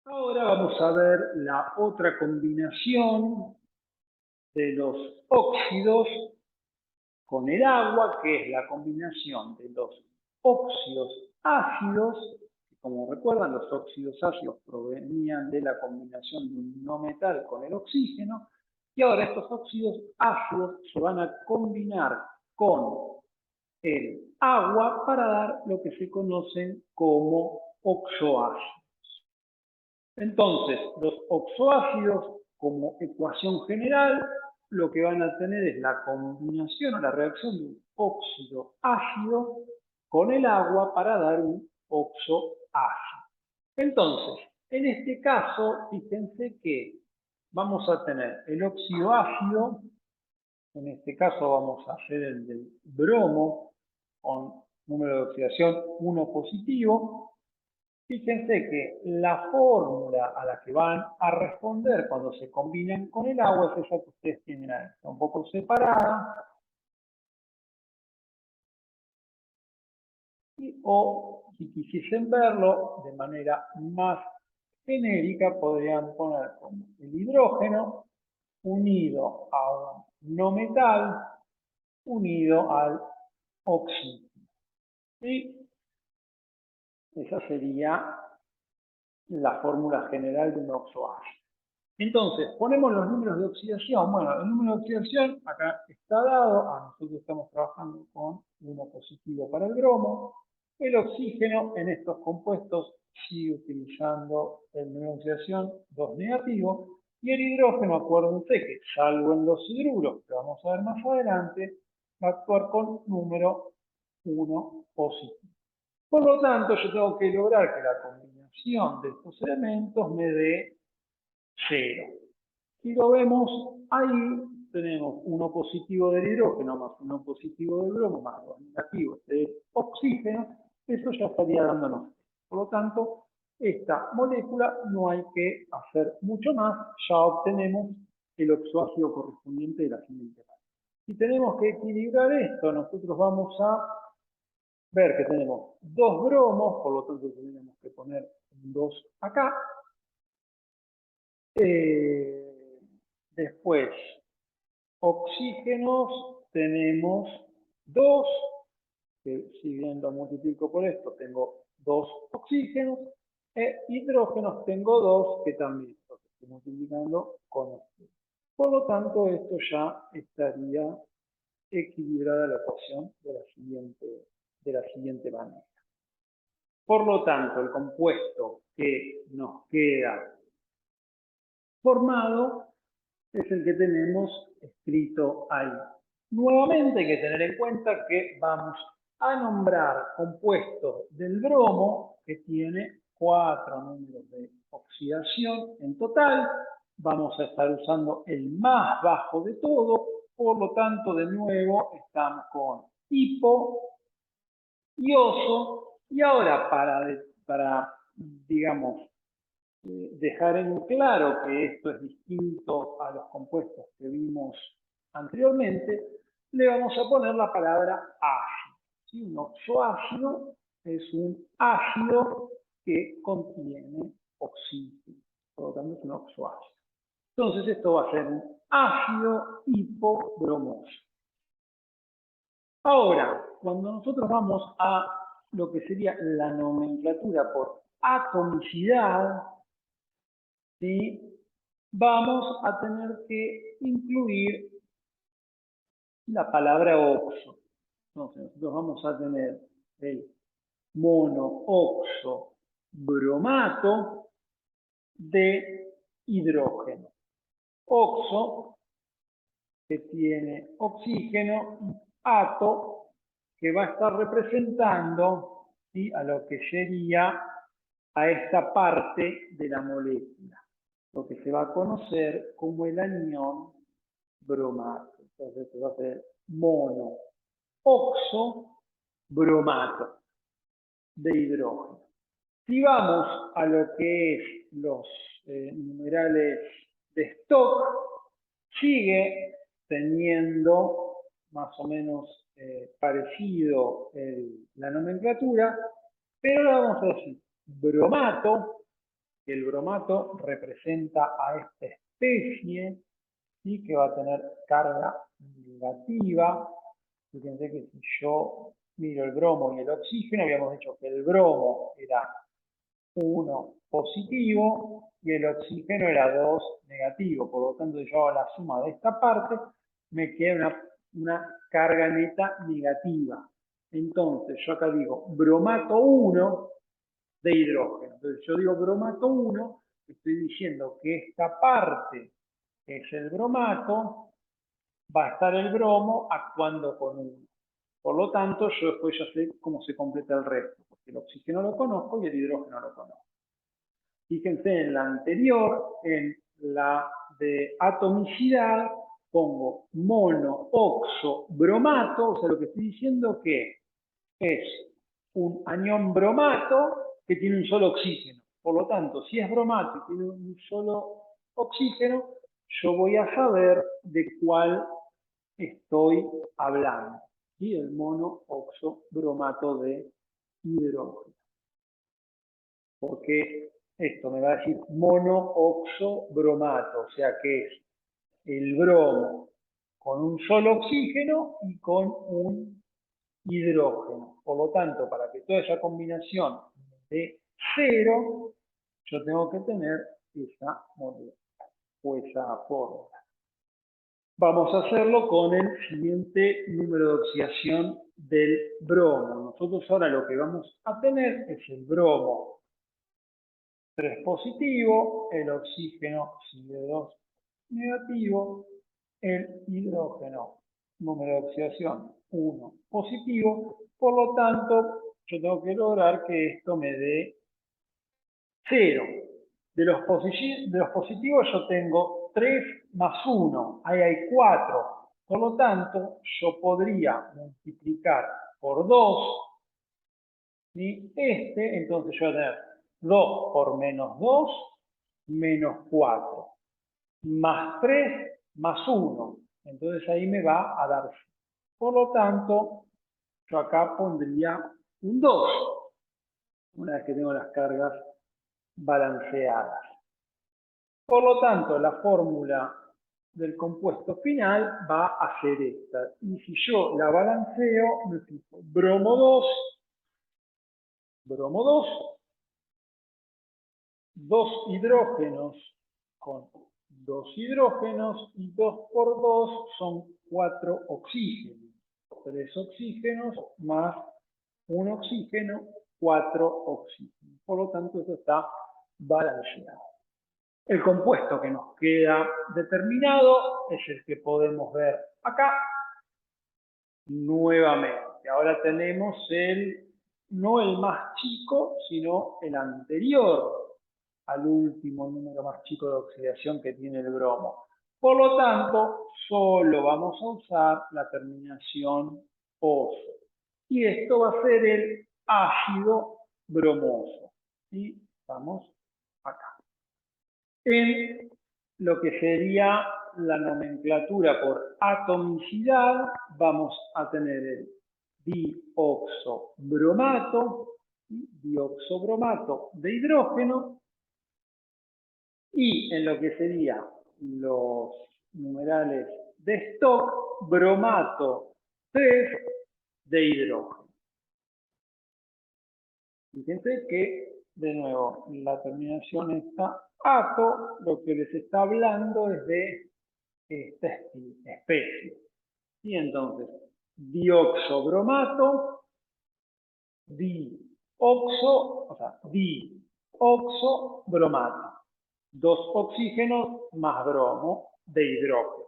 Ahora vamos a ver la otra combinación de los óxidos con el agua, que es la combinación de los óxidos ácidos, que como recuerdan, los óxidos ácidos provenían de la combinación de un no metal con el oxígeno, y ahora estos óxidos ácidos se van a combinar con el agua para dar lo que se conocen como oxoácidos. Entonces, los oxoácidos, como ecuación general, lo que van a tener es la combinación o la reacción de un óxido ácido con el agua para dar un oxoácido. Entonces, en este caso, fíjense que vamos a tener el óxido ácido, en este caso vamos a hacer el del bromo, con número de oxidación 1 positivo. Fíjense que la fórmula a la que van a responder cuando se combinan con el agua es esa que ustedes tienen ahí. Está un poco separada. O si quisiesen verlo de manera más genérica, podrían poner como el hidrógeno unido a un no metal unido al oxígeno. Y esa sería la fórmula general de un oxoácido. Entonces, ponemos los números de oxidación. Bueno, el número de oxidación acá está dado. Nosotros estamos trabajando con 1 positivo para el bromo. El oxígeno en estos compuestos sigue utilizando el número de oxidación 2 negativo. Y el hidrógeno, acuérdense que salvo en los hidruros, que vamos a ver más adelante, va a actuar con número 1 positivo. Por lo tanto, yo tengo que lograr que la combinación de estos elementos me dé 0. Si lo vemos ahí, tenemos 1 positivo del hidrógeno más 1 positivo del bromo más 2 negativos del oxígeno, eso ya estaría dándonos. Por lo tanto, esta molécula no hay que hacer mucho más, ya obtenemos el oxoácido correspondiente de la siguiente manera. Si tenemos que equilibrar esto, nosotros vamos a ver que tenemos 2 bromos, por lo tanto tendríamos que poner un 2 acá. Después, oxígenos tenemos 2, que si bien lo multiplico por esto, tengo 2 oxígenos, e hidrógenos tengo 2, que también los estoy multiplicando con esto. Por lo tanto, esto ya estaría equilibrada la ecuación de la siguiente manera. Por lo tanto, el compuesto que nos queda formado es el que tenemos escrito ahí. Nuevamente hay que tener en cuenta que vamos a nombrar compuestos del bromo que tiene 4 números de oxidación en total. Vamos a estar usando el más bajo de todo, por lo tanto, de nuevo, estamos con hipo y oso. Y ahora, para digamos, dejar en claro que esto es distinto a los compuestos que vimos anteriormente, le vamos a poner la palabra ácido. ¿Sí? Un oxoácido es un ácido que contiene oxígeno, por lo tanto es un oxoácido. Entonces esto va a ser un ácido hipobromoso. Ahora, cuando nosotros vamos a lo que sería la nomenclatura por atomicidad, ¿sí? Vamos a tener que incluir la palabra oxo. Entonces, nosotros vamos a tener el monooxo bromato de hidrógeno. Oxo, que tiene oxígeno, y ato, que va a estar representando, ¿sí?, a lo que sería a esta parte de la molécula, lo que se va a conocer como el anión bromato. Entonces se va a hacer mono, oxo, bromato de hidrógeno. Si vamos a lo que es los numerales de stock, sigue teniendo más o menos parecido la nomenclatura, pero ahora vamos a decir bromato que el bromato representa a esta especie, ¿sí? Que va a tener carga negativa. Fíjense que si yo miro el bromo y el oxígeno, habíamos dicho que el bromo era 1 positivo y el oxígeno era 2 negativo. Por lo tanto, yo hago la suma de esta parte, me queda una carga neta negativa. Entonces, yo acá digo bromato 1 de hidrógeno. Entonces, yo digo bromato 1, estoy diciendo que esta parte, que es el bromato, va a estar el bromo actuando con 1. Por lo tanto, yo después ya sé cómo se completa el resto, porque el oxígeno lo conozco y el hidrógeno lo conozco. Fíjense en la anterior, en la de atomicidad, pongo mono, oxo, bromato, o sea, lo que estoy diciendo que es un anión bromato que tiene un solo oxígeno. Por lo tanto, si es bromato y tiene un solo oxígeno, yo voy a saber de cuál estoy hablando. ¿Sí? El mono, oxo, bromato de hidrógeno. Porque esto me va a decir monooxobromato, o sea que es el bromo con un solo oxígeno y con un hidrógeno. Por lo tanto, para que toda esa combinación de 0, yo tengo que tener esa molécula o esa fórmula. Vamos a hacerlo con el siguiente número de oxidación del bromo. Nosotros ahora lo que vamos a tener es el bromo 3 positivo, el oxígeno CO2 negativo, el hidrógeno, número de oxidación 1 positivo, por lo tanto yo tengo que lograr que esto me dé 0. De los positivos yo tengo 3 más 1, ahí hay 4, por lo tanto yo podría multiplicar por 2, ¿sí? Entonces yo voy a tener 2 por menos 2, menos 4, más 3, más 1. Entonces ahí me va a dar 5. Por lo tanto, yo acá pondría un 2, una vez que tengo las cargas balanceadas. Por lo tanto, la fórmula del compuesto final va a ser esta. Y si yo la balanceo, me fijo bromo 2, 2 hidrógenos con 2 hidrógenos y 2 por 2 son 4 oxígenos. 3 oxígenos más un oxígeno, 4 oxígenos. Por lo tanto, esto está balanceado. El compuesto que nos queda determinado es el que podemos ver acá nuevamente. Ahora tenemos no el más chico, sino el anterior al último número más chico de oxidación que tiene el bromo. Por lo tanto, solo vamos a usar la terminación oso. Y esto va a ser el ácido bromoso. Y vamos acá. En lo que sería la nomenclatura por atomicidad, vamos a tener el dioxobromato de hidrógeno, y en lo que serían los numerales de Stock, bromato 3 de hidrógeno. Fíjense que, de nuevo, la terminación está ato, lo que les está hablando es de esta especie. Y entonces, dioxobromato, dioxobromato. 2 oxígenos más bromo de hidrógeno.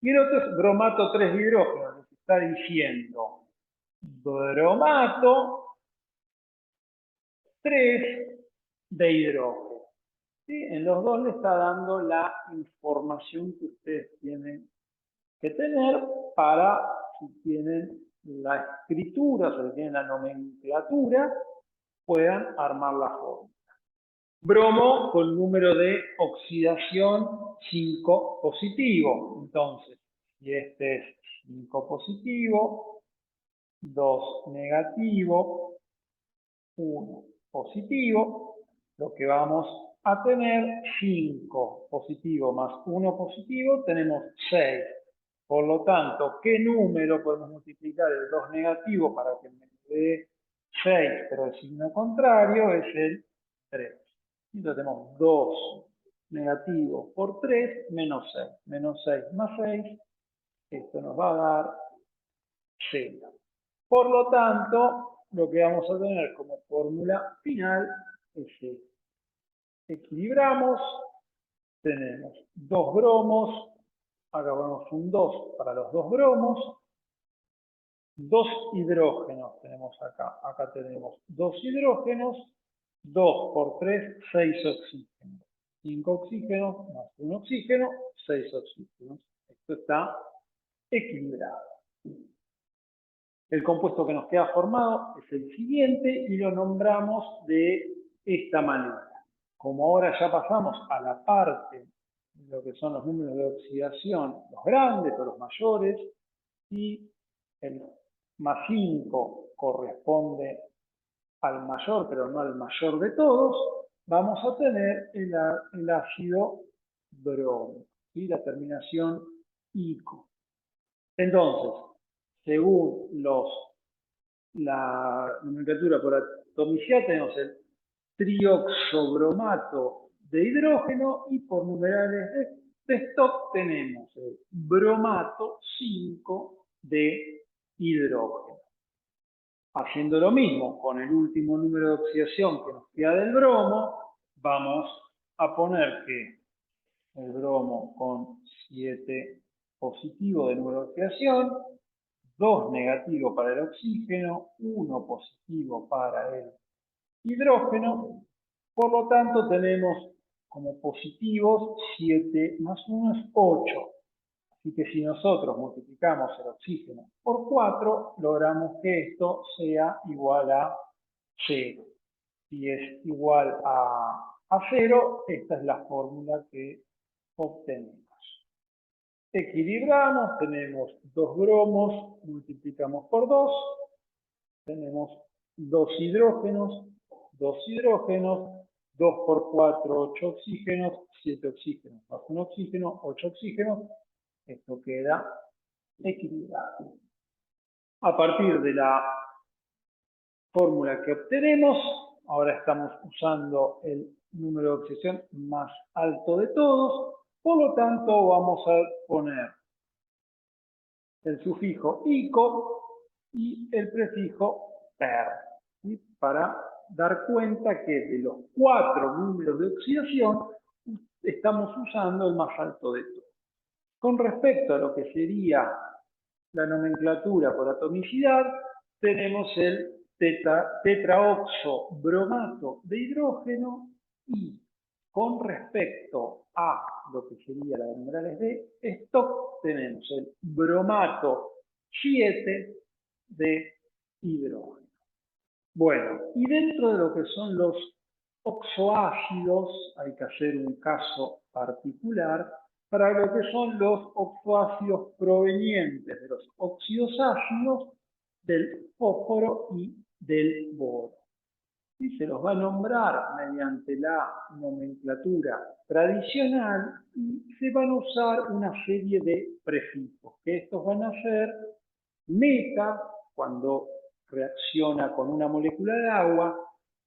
Y el otro es bromato 3 de hidrógeno, nos está diciendo bromato 3 de hidrógeno. ¿Sí? En los dos le está dando la información que ustedes tienen que tener para, si tienen la escritura, o sea, si tienen la nomenclatura, puedan armar la fórmula. Bromo con número de oxidación 5 positivo. Entonces, si este es 5 positivo, 2 negativo, 1 positivo, lo que vamos a tener 5 positivo más 1 positivo, tenemos 6. Por lo tanto, ¿qué número podemos multiplicar el 2 negativo para que me dé 6, pero el signo contrario es el 3? Entonces tenemos 2 negativo por 3 menos 6. Menos 6 más 6, esto nos va a dar 0. Por lo tanto, lo que vamos a tener como fórmula final es esto. Equilibramos, tenemos 2 bromos, acá ponemos un 2 para los 2 bromos, 2 hidrógenos tenemos acá, acá tenemos 2 hidrógenos, 2 por 3, 6 oxígenos, 5 oxígenos más 1 oxígeno, 6 oxígenos. Esto está equilibrado. El compuesto que nos queda formado es el siguiente y lo nombramos de esta manera. Como ahora ya pasamos a la parte de lo que son los números de oxidación, los grandes o los mayores, y el más 5 corresponde al mayor, pero no al mayor de todos, vamos a tener el ácido brómico, ¿sí? La terminación ico. Entonces, según la nomenclatura por atomicidad, tenemos el trioxobromato de hidrógeno y por numerales de stock tenemos el bromato 5 de hidrógeno. Haciendo lo mismo con el último número de oxidación que nos queda del bromo, vamos a poner que el bromo con 7 positivo de número de oxidación, 2 negativo para el oxígeno, 1 positivo para el hidrógeno. Por lo tanto, tenemos como positivos 7 más 1 es 8. Así que si nosotros multiplicamos el oxígeno por 4, logramos que esto sea igual a 0. Si es igual a 0, esta es la fórmula que obtenemos. Equilibramos, tenemos 2 bromos, multiplicamos por 2, tenemos 2 hidrógenos, 2 por 4, 8 oxígenos, 7 oxígenos, más 1 oxígeno, 8 oxígenos, esto queda equilibrado. A partir de la fórmula que obtenemos, ahora estamos usando el número de oxidación más alto de todos, por lo tanto vamos a poner el sufijo ico y el prefijo per, ¿sí? Para dar cuenta que de los 4 números de oxidación estamos usando el más alto de todos. Con respecto a lo que sería la nomenclatura por atomicidad, tenemos el tetraoxobromato de hidrógeno y con respecto a lo que sería la de numerales de stock, tenemos el bromato 7 de hidrógeno. Bueno, y dentro de lo que son los oxoácidos, hay que hacer un caso particular para lo que son los oxoácidos provenientes de los óxidos ácidos del fósforo y del boro. Y se los va a nombrar mediante la nomenclatura tradicional y se van a usar una serie de prefijos, que estos van a ser meta, cuando reacciona con una molécula de agua,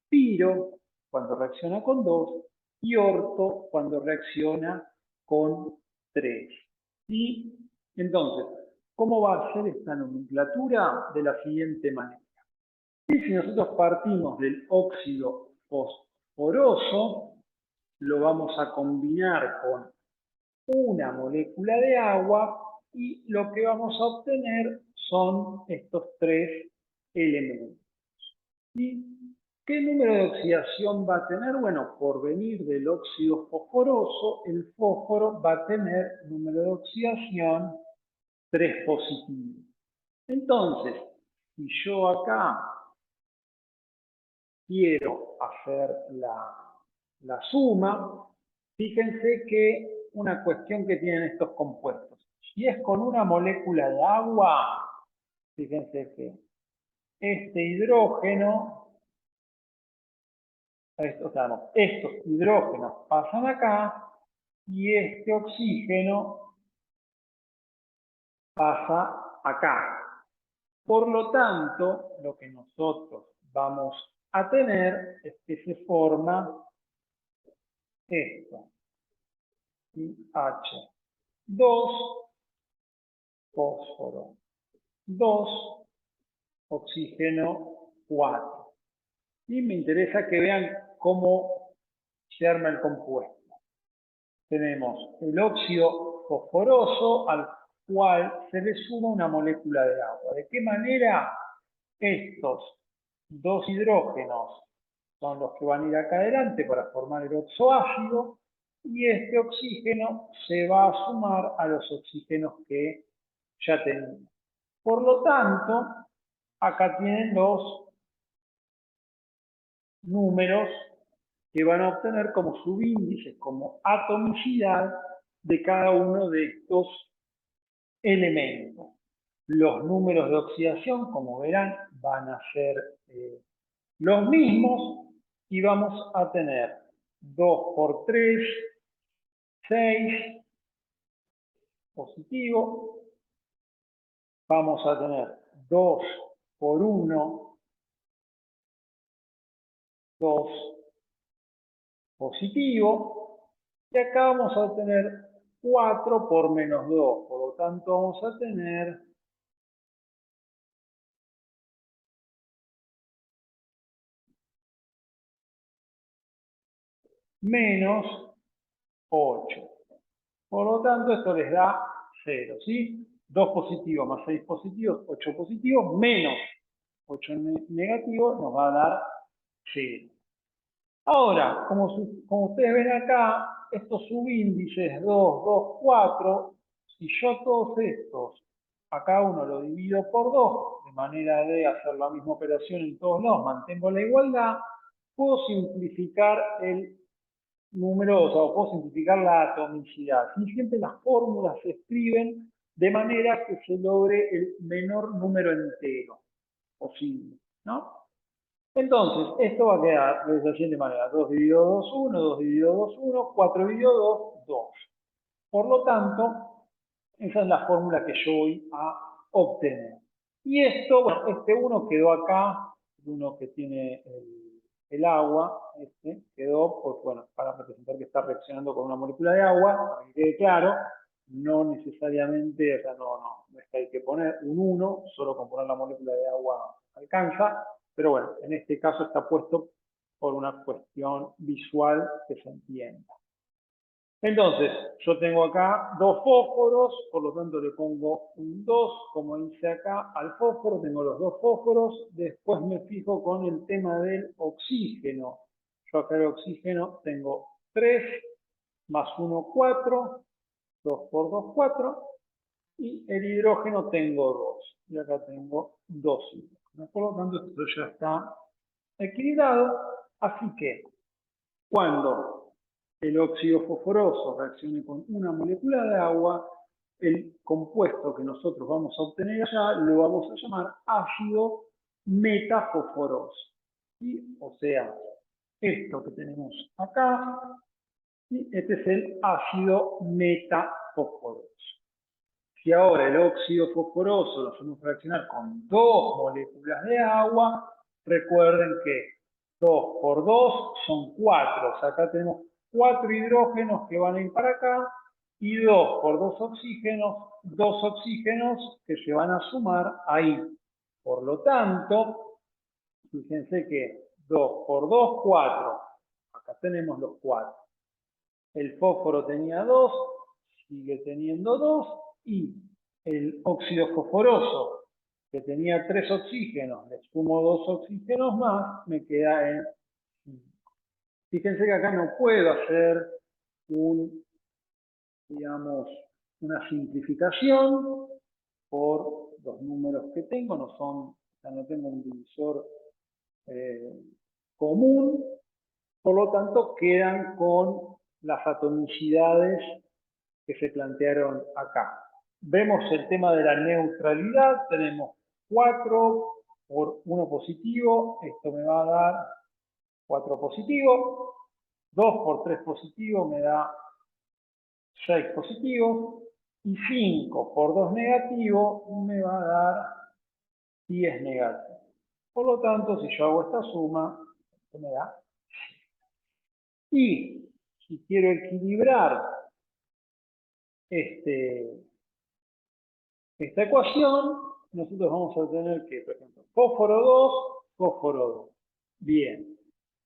piro, cuando reacciona con 2, y orto, cuando reacciona con 3. Y entonces, ¿cómo va a ser esta nomenclatura? De la siguiente manera. Y si nosotros partimos del óxido fosforoso, lo vamos a combinar con una molécula de agua y lo que vamos a obtener son estos 3 elementos. ¿Y qué número de oxidación va a tener? Bueno, por venir del óxido fosforoso, el fósforo va a tener número de oxidación 3 positivo. Entonces, si yo acá quiero hacer la suma, fíjense que una cuestión que tienen estos compuestos. Si es con una molécula de agua, fíjense que este hidrógeno o sea, no, estos hidrógenos pasan acá y este oxígeno pasa acá. Por lo tanto, lo que nosotros vamos a tener es que se forma esto, H2, fósforo 2, oxígeno 4. Y me interesa que vean cómo se arma el compuesto. Tenemos el óxido fosforoso al cual se le suma una molécula de agua. ¿De qué manera estos dos hidrógenos son los que van a ir acá adelante para formar el oxoácido y este oxígeno se va a sumar a los oxígenos que ya teníamos? Por lo tanto, acá tienen los números que van a obtener como subíndices, como atomicidad de cada uno de estos elementos. Los números de oxidación, como verán, van a ser los mismos y vamos a tener 2 por 3, 6 positivo. Vamos a tener 2 por 1, 2 positivo. Y acá vamos a tener 4 por menos 2. Por lo tanto, vamos a tener menos 8. Por lo tanto, esto les da 0, ¿sí? 2 positivos más 6 positivos, 8 positivos, menos 8 negativos, nos va a dar 0. Ahora, como ustedes ven acá, estos subíndices 2, 2, 4, si yo todos estos, a cada uno lo divido por 2, de manera de hacer la misma operación en todos lados, mantengo la igualdad, puedo simplificar el número, o sea, puedo simplificar la atomicidad. Y siempre las fórmulas se escriben de manera que se logre el menor número entero posible, ¿no? Entonces, esto va a quedar de la siguiente manera: 2 dividido 2, 1, 2 dividido 2, 1, 4 dividido 2, 2. Por lo tanto, esa es la fórmula que yo voy a obtener. Y esto, bueno, este 1 quedó acá, uno que tiene el agua, este quedó, pues, bueno, para representar que está reaccionando con una molécula de agua, para que quede claro, no necesariamente, o sea, no es que hay que poner un 1, solo con poner la molécula de agua alcanza, pero bueno, en este caso está puesto por una cuestión visual que se entienda. Entonces, yo tengo acá dos fósforos, por lo tanto le pongo un 2, como dice acá, al fósforo, tengo los dos fósforos, después me fijo con el tema del oxígeno. Yo acá el oxígeno tengo 3, más 1, 4, 2 por 2, 4, y el hidrógeno tengo 2, y acá tengo 2 hidrógenos. Por lo tanto, esto ya está equilibrado, así que cuando el óxido fosforoso reaccione con una molécula de agua, el compuesto que nosotros vamos a obtener allá lo vamos a llamar ácido metafosforoso. ¿Sí? O sea, esto que tenemos acá, ¿sí? Este es el ácido metafosforoso. Si ahora el óxido fosforoso lo hacemos reaccionar con dos moléculas de agua, recuerden que 2 por 2 son 4. O sea, acá tenemos 4 hidrógenos que van a ir para acá y 2 por 2 oxígenos, 2 oxígenos que se van a sumar ahí. Por lo tanto, fíjense que 2 por 2, 4. Acá tenemos los 4. El fósforo tenía 2, sigue teniendo 2, y el óxido fosforoso, que tenía 3 oxígenos, le sumo 2 oxígenos más, me queda en 5. Fíjense que acá no puedo hacer digamos, una simplificación por los números que tengo, no tengo un divisor común, por lo tanto quedan con las atomicidades que se plantearon acá. Vemos el tema de la neutralidad, tenemos 4 por 1 positivo, esto me va a dar 4 positivo, 2 por 3 positivo me da 6 positivos, y 5 por 2 negativo me va a dar 10 negativos. Por lo tanto, si yo hago esta suma, esto me da 7. Y si quiero equilibrar esta ecuación, nosotros vamos a tener que, por ejemplo, fósforo 2, fósforo 2. Bien,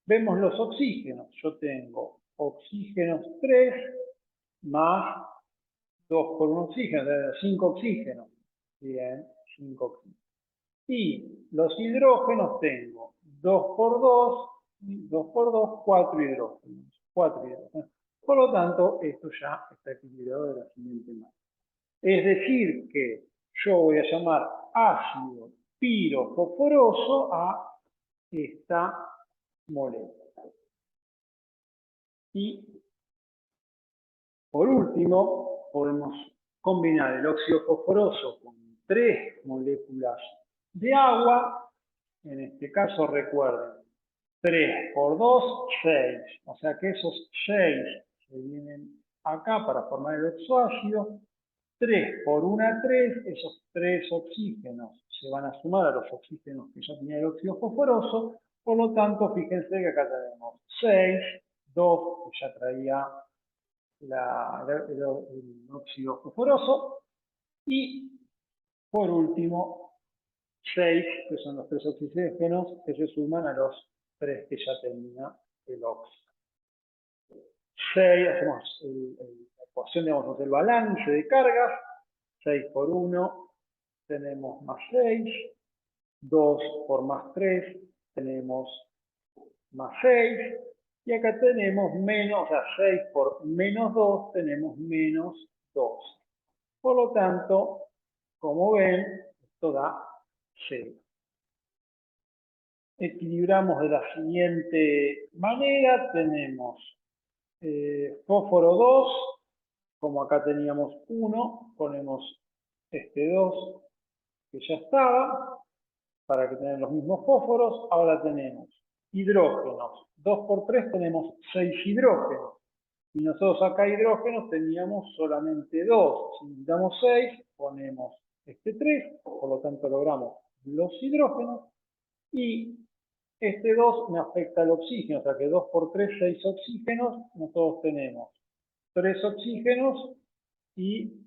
vemos los oxígenos. Yo tengo oxígenos 3 más 2 por 1 oxígeno, 5 oxígenos. Bien, 5 oxígenos. Y los hidrógenos tengo 2 por 2, 2 por 2, 4 hidrógenos. 4 hidrógenos. Por lo tanto, esto ya está equilibrado de la siguiente manera. Es decir que yo voy a llamar ácido pirofosforoso a esta molécula. Y por último, podemos combinar el óxido fosforoso con 3 moléculas de agua. En este caso, recuerden, 3 por 2, 6. O sea que esos 6 se vienen acá para formar el oxoácido. 3 por 1, 3, esos 3 oxígenos se van a sumar a los oxígenos que ya tenía el óxido fosforoso. Por lo tanto, fíjense que acá tenemos 6, 2, que ya traía el óxido fosforoso, y por último 6, que son los 3 oxígenos que se suman a los 3 que ya tenía el óxido. 6, hacemos la ecuación, digamos, el balance de cargas. 6 por 1 tenemos más 6, 2 por más 3 tenemos más 6, y acá tenemos menos, o sea, 6 por menos 2 tenemos menos 2. Por lo tanto, como ven, esto da 0. Equilibramos de la siguiente manera. Tenemos fósforo 2, como acá teníamos 1, ponemos este 2 que ya estaba, para que tengan los mismos fósforos. Ahora tenemos hidrógenos. 2 por 3 tenemos 6 hidrógenos. Y nosotros acá hidrógenos teníamos solamente 2. Si necesitamos 6, ponemos este 3, por lo tanto logramos los hidrógenos. Y este 2 me afecta al oxígeno, o sea que 2 por 3, 6 oxígenos. Nosotros tenemos 3 oxígenos, y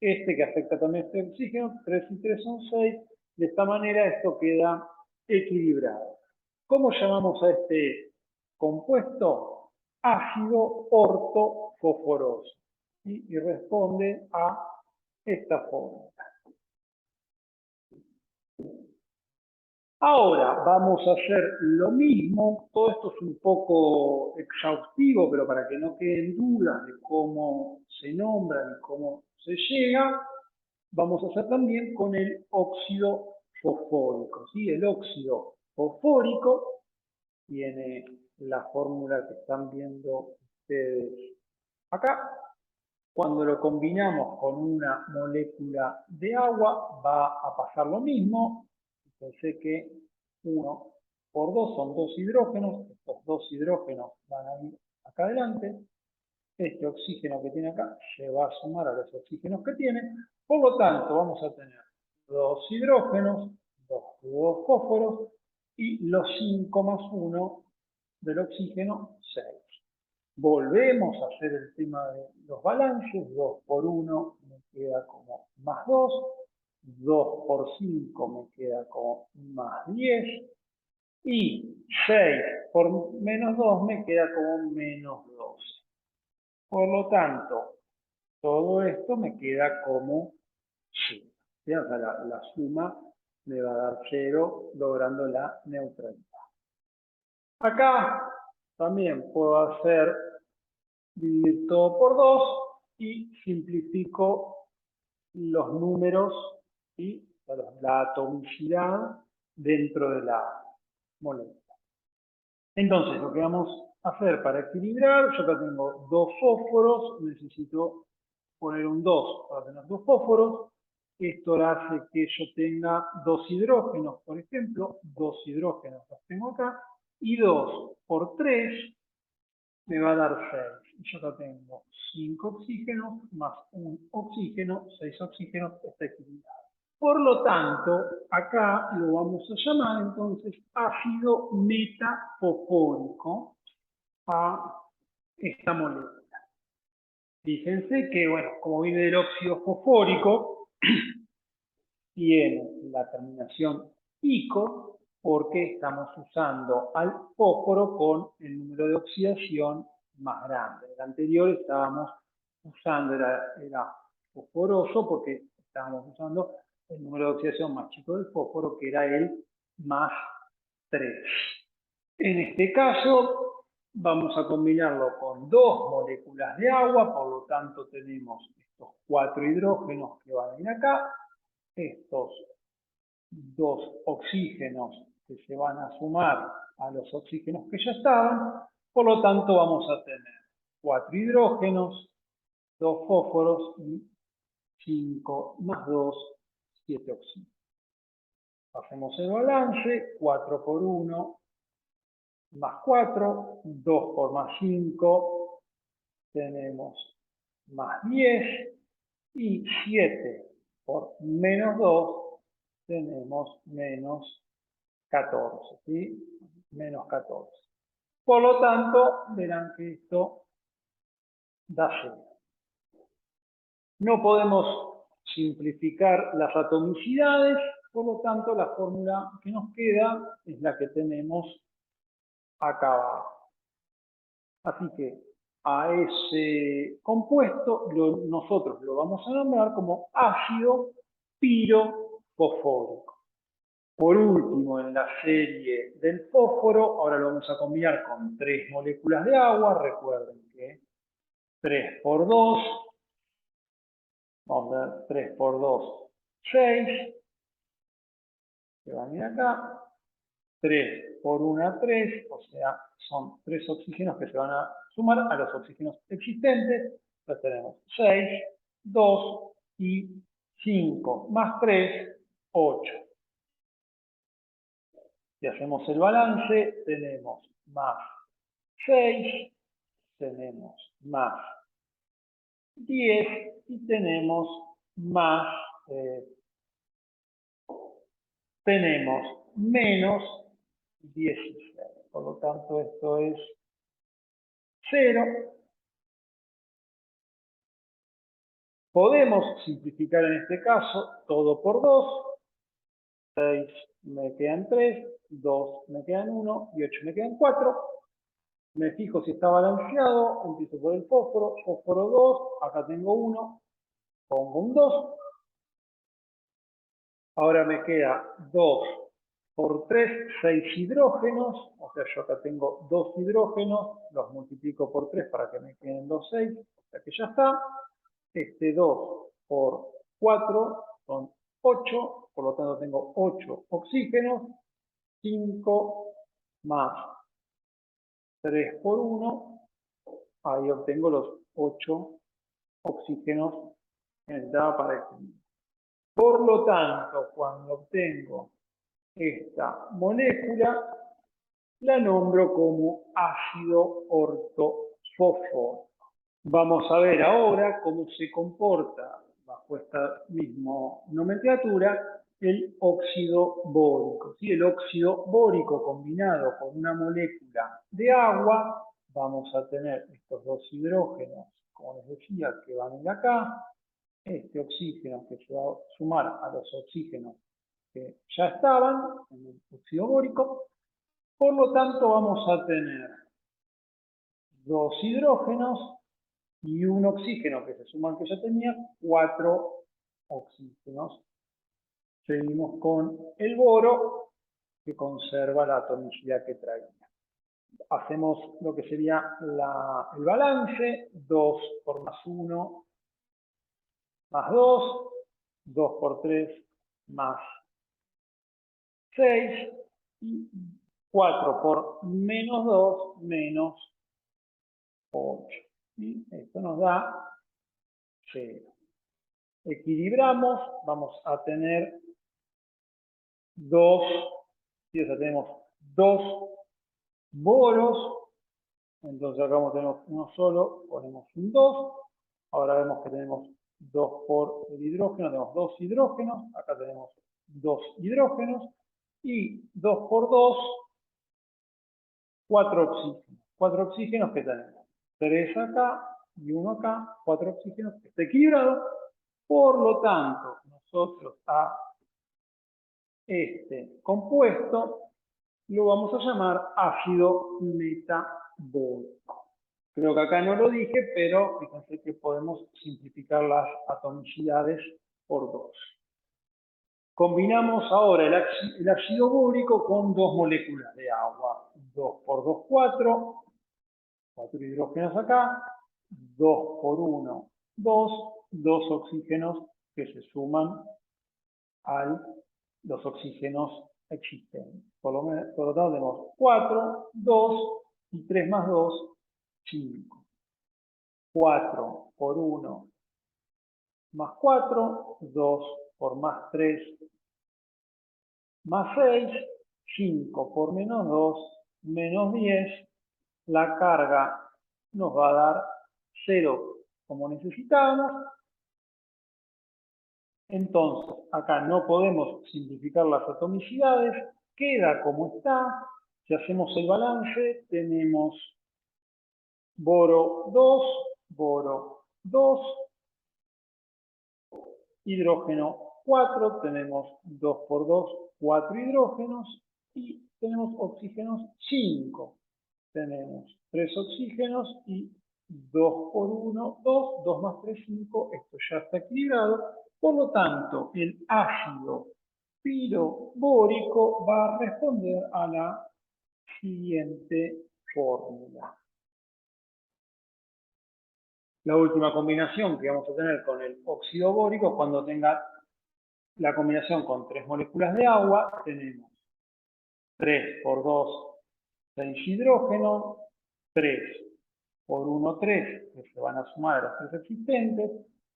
este que afecta también este oxígeno, 3 y 3 son 6. De esta manera esto queda equilibrado. ¿Cómo llamamos a este compuesto? Ácido ortofosforoso. Y responde a esta fórmula. Ahora vamos a hacer lo mismo. Todo esto es un poco exhaustivo, pero para que no queden dudas de cómo se nombran y cómo se llega, vamos a hacer también con el óxido fosfórico. ¿Sí? El óxido fosfórico tiene la fórmula que están viendo ustedes acá. Cuando lo combinamos con una molécula de agua, va a pasar lo mismo. Pensé que 1 por 2 son 2 hidrógenos. Estos 2 hidrógenos van a ir acá adelante. Este oxígeno que tiene acá se va a sumar a los oxígenos que tiene. Por lo tanto, vamos a tener 2 hidrógenos, 2 fósforos, y los 5 más 1 del oxígeno, 6. Volvemos a hacer el tema de los balances. 2 por 1 me queda como más 2. 2 por 5 me queda como más 10. Y 6 por menos 2 me queda como menos 12. Por lo tanto, todo esto me queda como 0. O sea, la suma me va a dar 0, logrando la neutralidad. Acá también puedo hacer dividir todo por 2 y simplifico los números y la atomicidad dentro de la molécula. Entonces, lo que vamos a hacer para equilibrar, yo acá tengo 2 fósforos, necesito poner un 2 para tener 2 fósforos. Esto hace que yo tenga 2 hidrógenos, por ejemplo. 2 hidrógenos los tengo acá. Y 2 por 3 me va a dar 6. Y yo acá tengo 5 oxígenos más un oxígeno, 6 oxígenos, está equilibrado. Por lo tanto, acá lo vamos a llamar entonces ácido metafosfórico a esta molécula. Fíjense que, bueno, como viene del óxido fosfórico, tiene la terminación ico porque estamos usando al fósforo con el número de oxidación más grande. El anterior estábamos usando, era fosforoso porque estábamos usando el número de oxidación más chico del fósforo, que era el más 3. En este caso, vamos a combinarlo con 2 moléculas de agua, por lo tanto tenemos estos 4 hidrógenos que van a ir acá, estos 2 oxígenos que se van a sumar a los oxígenos que ya estaban, por lo tanto vamos a tener 4 hidrógenos, 2 fósforos y 5 más 2, 7 oxígenos. Hacemos el balance, 4 por 1 más 4, 2 por más 5, tenemos más 10, y 7 por menos 2, tenemos menos 14, ¿sí? Menos 14. Por lo tanto, verán que esto da 0. No podemos simplificar las atomicidades, por lo tanto, la fórmula que nos queda es la que tenemos acá abajo. Así que a ese compuesto nosotros lo vamos a nombrar como ácido pirofosfórico. Por último, en la serie del fósforo, ahora lo vamos a combinar con 3 moléculas de agua. Recuerden que 3 por 2, vamos a ver, 3 por 2, 6, que van a ir acá. 3 por 1, 3, o sea, son 3 oxígenos que se van a sumar a los oxígenos existentes. Entonces tenemos 6, 2 y 5 más 3, 8. Si hacemos el balance, tenemos más 6, tenemos más 10 y tenemos más, tenemos menos 16. Por lo tanto, esto es 0. Podemos simplificar en este caso todo por 2. 6 me quedan 3, 2 me quedan 1 y 8 me quedan 4. Me fijo si está balanceado, empiezo por el fósforo, fósforo 2, acá tengo 1, pongo un 2. Ahora me queda 2 por 3, 6 hidrógenos, o sea, yo acá tengo 2 hidrógenos, los multiplico por 3 para que me queden los 6, o sea que ya está. Este 2 por 4 son 8, por lo tanto tengo 8 oxígenos, 5 más 3 por 1, ahí obtengo los 8 oxígenos que necesitaba para este mismo. Por lo tanto, cuando obtengo esta molécula, la nombro como ácido ortofosfórico. Vamos a ver ahora cómo se comporta bajo esta misma nomenclatura el óxido bórico. Si el óxido bórico combinado con una molécula de agua, vamos a tener estos 2 hidrógenos, como les decía, que van a ir acá, este oxígeno que se va a sumar a los oxígenos que ya estaban en el óxido bórico. Por lo tanto, vamos a tener 2 hidrógenos y un oxígeno que se suma al que ya tenía, 4 oxígenos. Seguimos con el boro, que conserva la atomicidad que traía. Hacemos lo que sería el balance, 2 por más 1 más 2, 2 por 3 más 6, y 4 por menos 2 menos 8. Y esto nos da 0. Equilibramos, vamos a tener 2, y o sea, tenemos 2 boros. Entonces acá vamos a tener uno solo, ponemos un 2. Ahora vemos que tenemos 2 por el hidrógeno, tenemos 2 hidrógenos. Acá tenemos 2 hidrógenos. Y 2 por 2, 4 oxígenos. 4 oxígenos que tenemos 3 acá y 1 acá, 4 oxígenos, que está equilibrado. Por lo tanto, nosotros a este compuesto lo vamos a llamar ácido metabólico. Creo que acá no lo dije, pero fíjense que podemos simplificar las atomicidades por 2. Combinamos ahora el ácido bórico con 2 moléculas de agua. 2 por 2, 4. 4 hidrógenos acá. 2 por 1, 2. 2 oxígenos que se suman a los oxígenos existentes. Por lo tanto, tenemos 4, 2 y 3 más 2, 5. 4 por 1 más 4, 2 por más 3 más 6, 5 por menos 2, menos 10. La carga nos va a dar 0 como necesitábamos. Entonces, acá no podemos simplificar las atomicidades, queda como está. Si hacemos el balance, tenemos boro 2, hidrógeno 4, tenemos 2 por 2, 4 hidrógenos, y tenemos oxígenos 5. Tenemos 3 oxígenos y 2 por 1, 2, 2 más 3, 5, esto ya está equilibrado. Por lo tanto, el ácido pirobórico va a responder a la siguiente fórmula. La última combinación que vamos a tener con el óxido bórico, cuando tenga la combinación con 3 moléculas de agua, tenemos 3 por 2, 6 hidrógenos, 3 por 1, 3, que se van a sumar a los 3 existentes.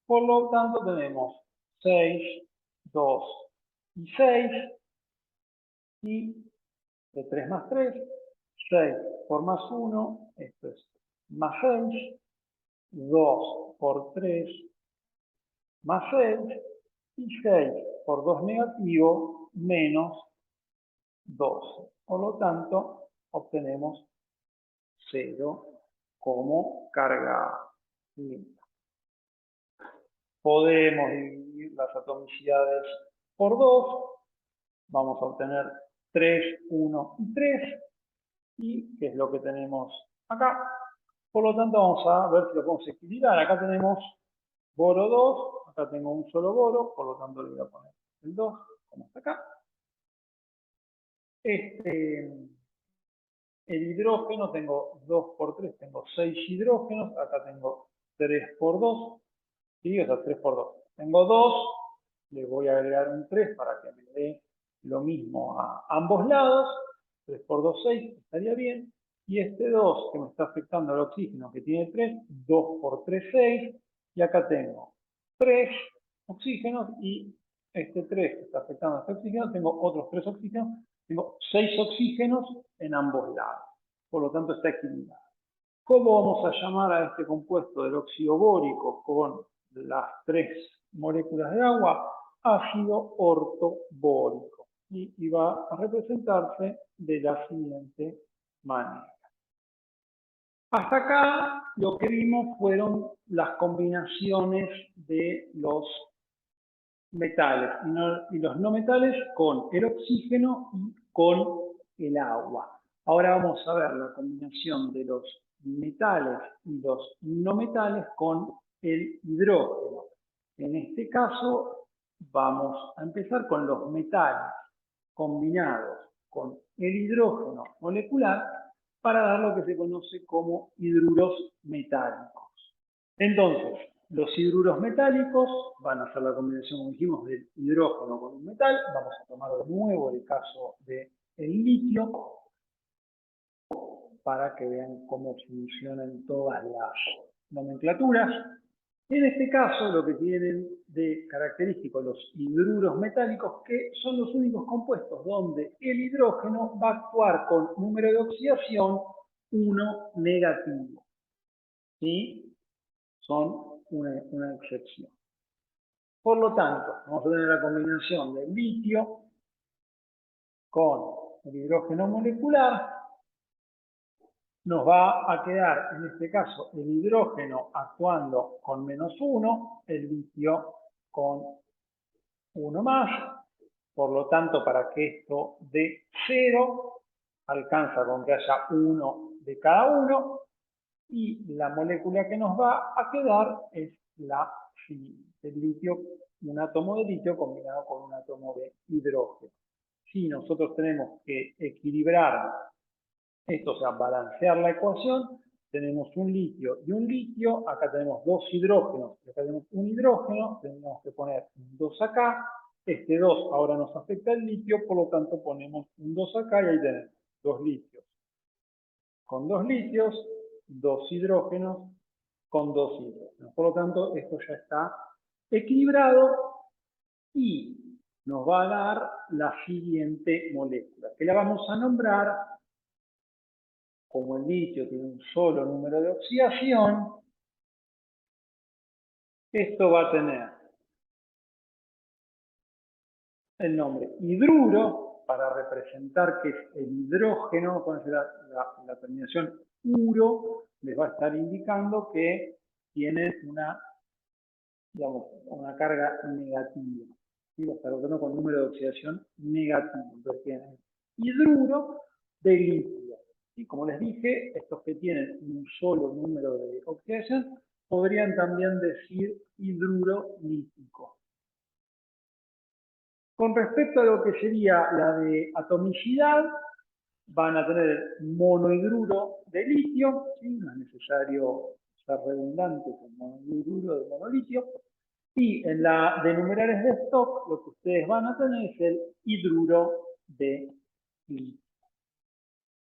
Por lo tanto, tenemos 6, 2 y 6, y de 3 más 3, 6 por más 1, esto es más 6, 2 por 3 más 6, y 6 por 2 negativo menos 12. Por lo tanto, obtenemos 0 como carga limpia. Podemos dividir las atomicidades por 2. Vamos a obtener 3, 1 y 3. Y que es lo que tenemos acá. Por lo tanto, vamos a ver si lo podemos equilibrar. Acá tenemos boro 2. Acá tengo un solo boro. Por lo tanto, le voy a poner el 2, como está acá. El hidrógeno, tengo 2 por 3, tengo 6 hidrógenos. Acá tengo 3 por 2. ¿Sí? O sea, 3 por 2. Tengo 2, le voy a agregar un 3 para que me dé lo mismo a ambos lados. 3 por 2, 6, estaría bien. Y este 2 que me está afectando al oxígeno, que tiene 3, 2 por 3, 6. Y acá tengo 3 oxígenos, y este 3 que está afectando a este oxígeno, tengo otros 3 oxígenos. Tengo 6 oxígenos en ambos lados. Por lo tanto, está equilibrado. ¿Cómo vamos a llamar a este compuesto del óxido bórico con las 3 moléculas de agua? Ácido ortobórico. Y va a representarse de la siguiente manera. Hasta acá lo que vimos fueron las combinaciones de los metales y los no metales con el oxígeno y con el agua. Ahora vamos a ver la combinación de los metales y los no metales con el hidrógeno. En este caso vamos a empezar con los metales combinados con el hidrógeno molecular para dar lo que se conoce como hidruros metálicos. Entonces, los hidruros metálicos van a ser la combinación, como dijimos, del hidrógeno con un metal. Vamos a tomar de nuevo el caso del litio para que vean cómo funcionan todas las nomenclaturas. En este caso, lo que tienen de característico los hidruros metálicos, que son los únicos compuestos donde el hidrógeno va a actuar con número de oxidación 1 negativo. ¿Sí? Son una excepción. Por lo tanto, vamos a tener la combinación del litio con el hidrógeno molecular. Nos va a quedar, en este caso, el hidrógeno actuando con -1, el litio con 1 más. Por lo tanto, para que esto dé 0, alcanza con que haya 1 de cada uno. Y la molécula que nos va a quedar es la siguiente, el litio, un átomo de litio combinado con un átomo de hidrógeno. Si nosotros tenemos que equilibrar esto, o sea, balancear la ecuación, tenemos un litio y un litio, acá tenemos dos hidrógenos, acá tenemos un hidrógeno, tenemos que poner un 2 acá, este 2 ahora nos afecta el litio, por lo tanto ponemos un 2 acá y ahí tenemos 2 litios. Con 2 litios, 2 hidrógenos, con 2 hidrógenos. Por lo tanto, esto ya está equilibrado y nos va a dar la siguiente molécula, que la vamos a nombrar, como el litio tiene un solo número de oxidación, esto va a tener el nombre hidruro, para representar que es el hidrógeno, con la terminación uro, les va a estar indicando que tiene una, digamos, una carga negativa. ¿Sí? Va a estar ordenado con número de oxidación negativo. Entonces tienen hidruro de litio. Y como les dije, estos que tienen un solo número de oxidación podrían también decir hidruro lítico. Con respecto a lo que sería la de atomicidad, van a tener monohidruro de litio, ¿sí? No es necesario ser redundante con monohidruro de monolitio. Y en la de numerales de stock, lo que ustedes van a tener es el hidruro de litio.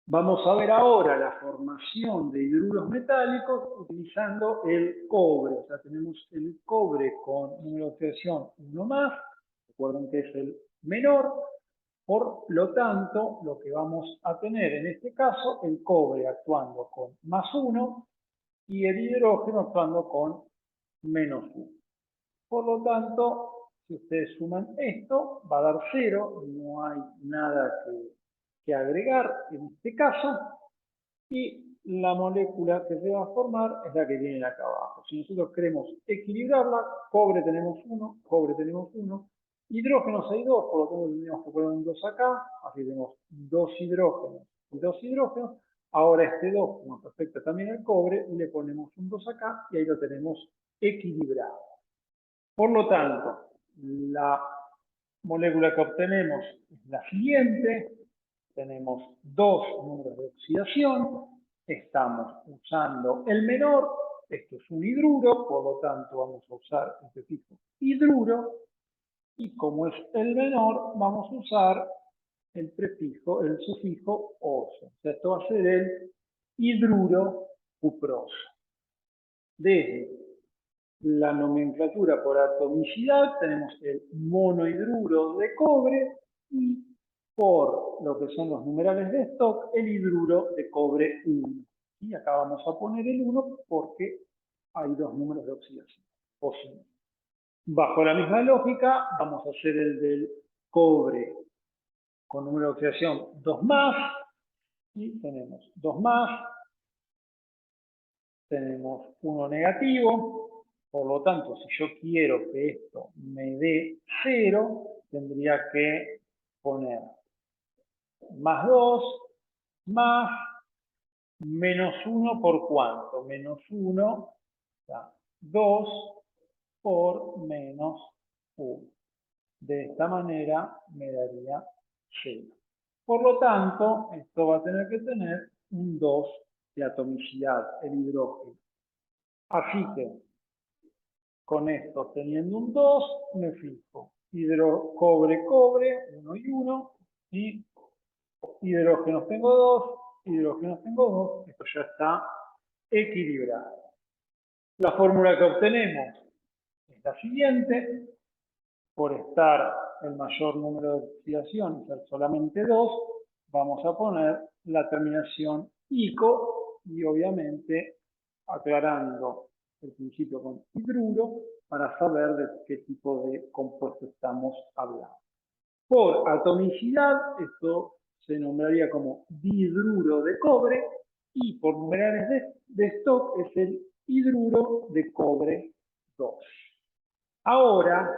Vamos a ver ahora la formación de hidruros metálicos utilizando el cobre. O sea, tenemos el cobre con número de oxidación 1 más, recuerden que es el menor. Por lo tanto, lo que vamos a tener en este caso, el cobre actuando con +1 y el hidrógeno actuando con -1. Por lo tanto, si ustedes suman esto, va a dar 0, no hay nada que agregar en este caso, y la molécula que se va a formar es la que viene acá abajo. Si nosotros queremos equilibrarla, cobre tenemos 1, cobre tenemos 1, hidrógenos hay 2, por lo tanto tendríamos que poner un 2 acá, así tenemos 2 hidrógenos y 2 hidrógenos. Ahora este 2 nos afecta también al cobre, le ponemos un 2 acá y ahí lo tenemos equilibrado. Por lo tanto, la molécula que obtenemos es la siguiente. Tenemos dos números de oxidación. Estamos usando el menor. Esto es un hidruro, por lo tanto vamos a usar el prefijo hidruro. Y como es el menor, vamos a usar el prefijo, el sufijo oso. O sea, esto va a ser el hidruro cuproso. Desde la nomenclatura por atomicidad tenemos el monohidruro de cobre y por lo que son los numerales de stock, el hidruro de cobre 1. Y acá vamos a poner el 1 porque hay dos números de oxidación posibles. Bajo la misma lógica, vamos a hacer el del cobre con número de oxidación 2 más, y tenemos 2 más, tenemos 1 negativo. Por lo tanto, si yo quiero que esto me dé 0, tendría que poner +2 más -1 por cuánto, -1, o sea, 2 por -1. De esta manera me daría 0. Por lo tanto, esto va a tener que tener un 2 de atomicidad, el hidrógeno. Así que, con esto, teniendo un 2, me fijo cobre, cobre, 1 y 1, y hidrógenos tengo 2, hidrógenos tengo 2, esto ya está equilibrado. La fórmula que obtenemos es la siguiente. Por estar el mayor número de oxidación, ser solamente 2, vamos a poner la terminación ico y obviamente aclarando el principio con hidruro para saber de qué tipo de compuesto estamos hablando. Por atomicidad, esto se nombraría como dihidruro de cobre y por numerales de stock es el hidruro de cobre 2. Ahora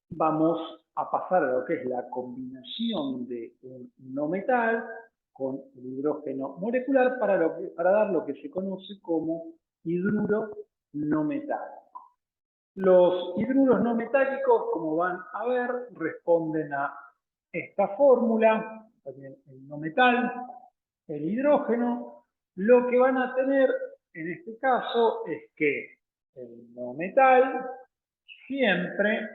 vamos a pasar a lo que es la combinación de un no metal con el hidrógeno molecular para dar lo que se conoce como hidruro no metálico. Los hidruros no metálicos, como van a ver, responden a esta fórmula, también el no metal, el hidrógeno. Lo que van a tener en este caso es que el no metal siempre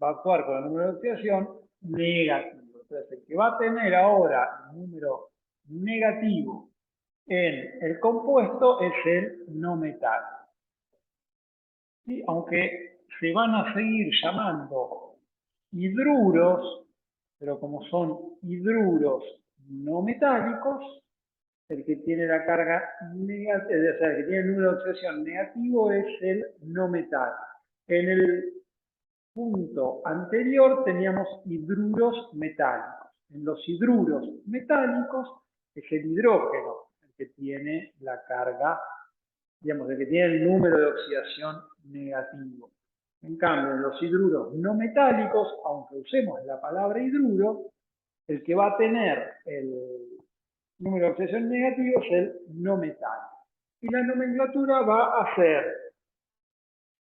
va a actuar con el número de oxidación negativo. Entonces, el que va a tener ahora el número negativo en el compuesto es el no metal. ¿Sí? Aunque se van a seguir llamando hidruros, pero como son hidruros no metálicos, el que tiene la carga negativa, o sea, el que tiene el número de oxidación negativo es el no metal. En el punto anterior teníamos hidruros metálicos. En los hidruros metálicos es el hidrógeno el que tiene la carga, digamos, el que tiene el número de oxidación negativo. En cambio, en los hidruros no metálicos, aunque usemos la palabra hidruro, el que va a tener el número de oxidación negativo es el no metálico. Y la nomenclatura va a ser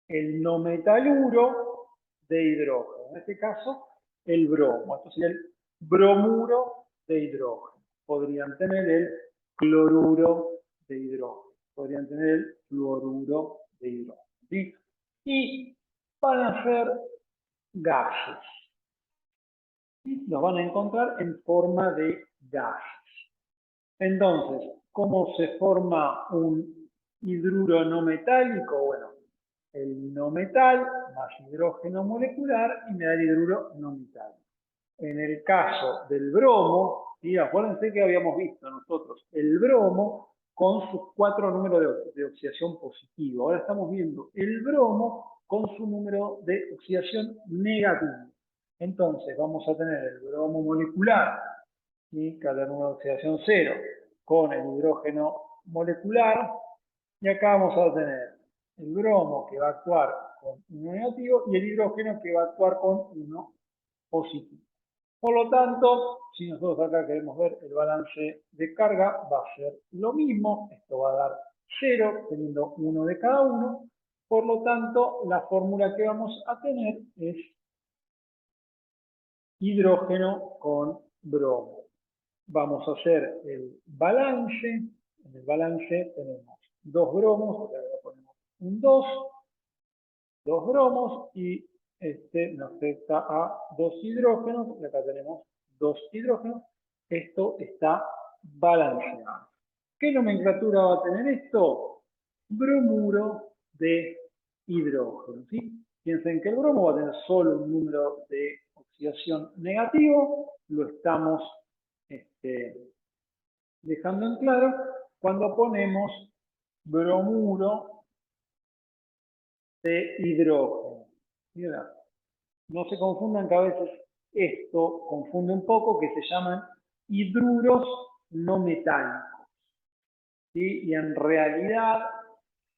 el no metaluro de hidrógeno. En este caso, el bromo. Esto sería el bromuro de hidrógeno. Podrían tener el cloruro de hidrógeno. Podrían tener el fluoruro de hidrógeno. ¿Sí? Y van a ser gases. ¿Sí? Los van a encontrar en forma de gases. Entonces, ¿cómo se forma un hidruro no metálico? Bueno, el no metal más hidrógeno molecular y me da el hidruro no metálico. En el caso del bromo, ¿sí? Acuérdense que habíamos visto nosotros el bromo con sus 4 números de oxidación positivo. Ahora estamos viendo el bromo con su número de oxidación negativo. Entonces vamos a tener el bromo molecular, ¿sí? Cada número de oxidación 0 con el hidrógeno molecular. Y acá vamos a tener el bromo que va a actuar con 1 negativo y el hidrógeno que va a actuar con 1 positivo. Por lo tanto, si nosotros acá queremos ver el balance de carga, va a ser lo mismo. Esto va a dar 0, teniendo 1 de cada uno. Por lo tanto, la fórmula que vamos a tener es hidrógeno con bromo. Vamos a hacer el balance. En el balance tenemos 2 bromos, acá ponemos un 2 bromos y este nos afecta a 2 hidrógenos, y acá tenemos 2 hidrógenos. Esto está balanceado. ¿Qué nomenclatura va a tener esto? Bromuro de hidrógeno. ¿Sí? Piensen que el bromo va a tener solo un número de oxidación negativo, lo estamos dejando en claro cuando ponemos bromuro de hidrógeno. Mira, no se confundan que a veces esto confunde un poco, que se llaman hidruros no metálicos. ¿Sí? Y en realidad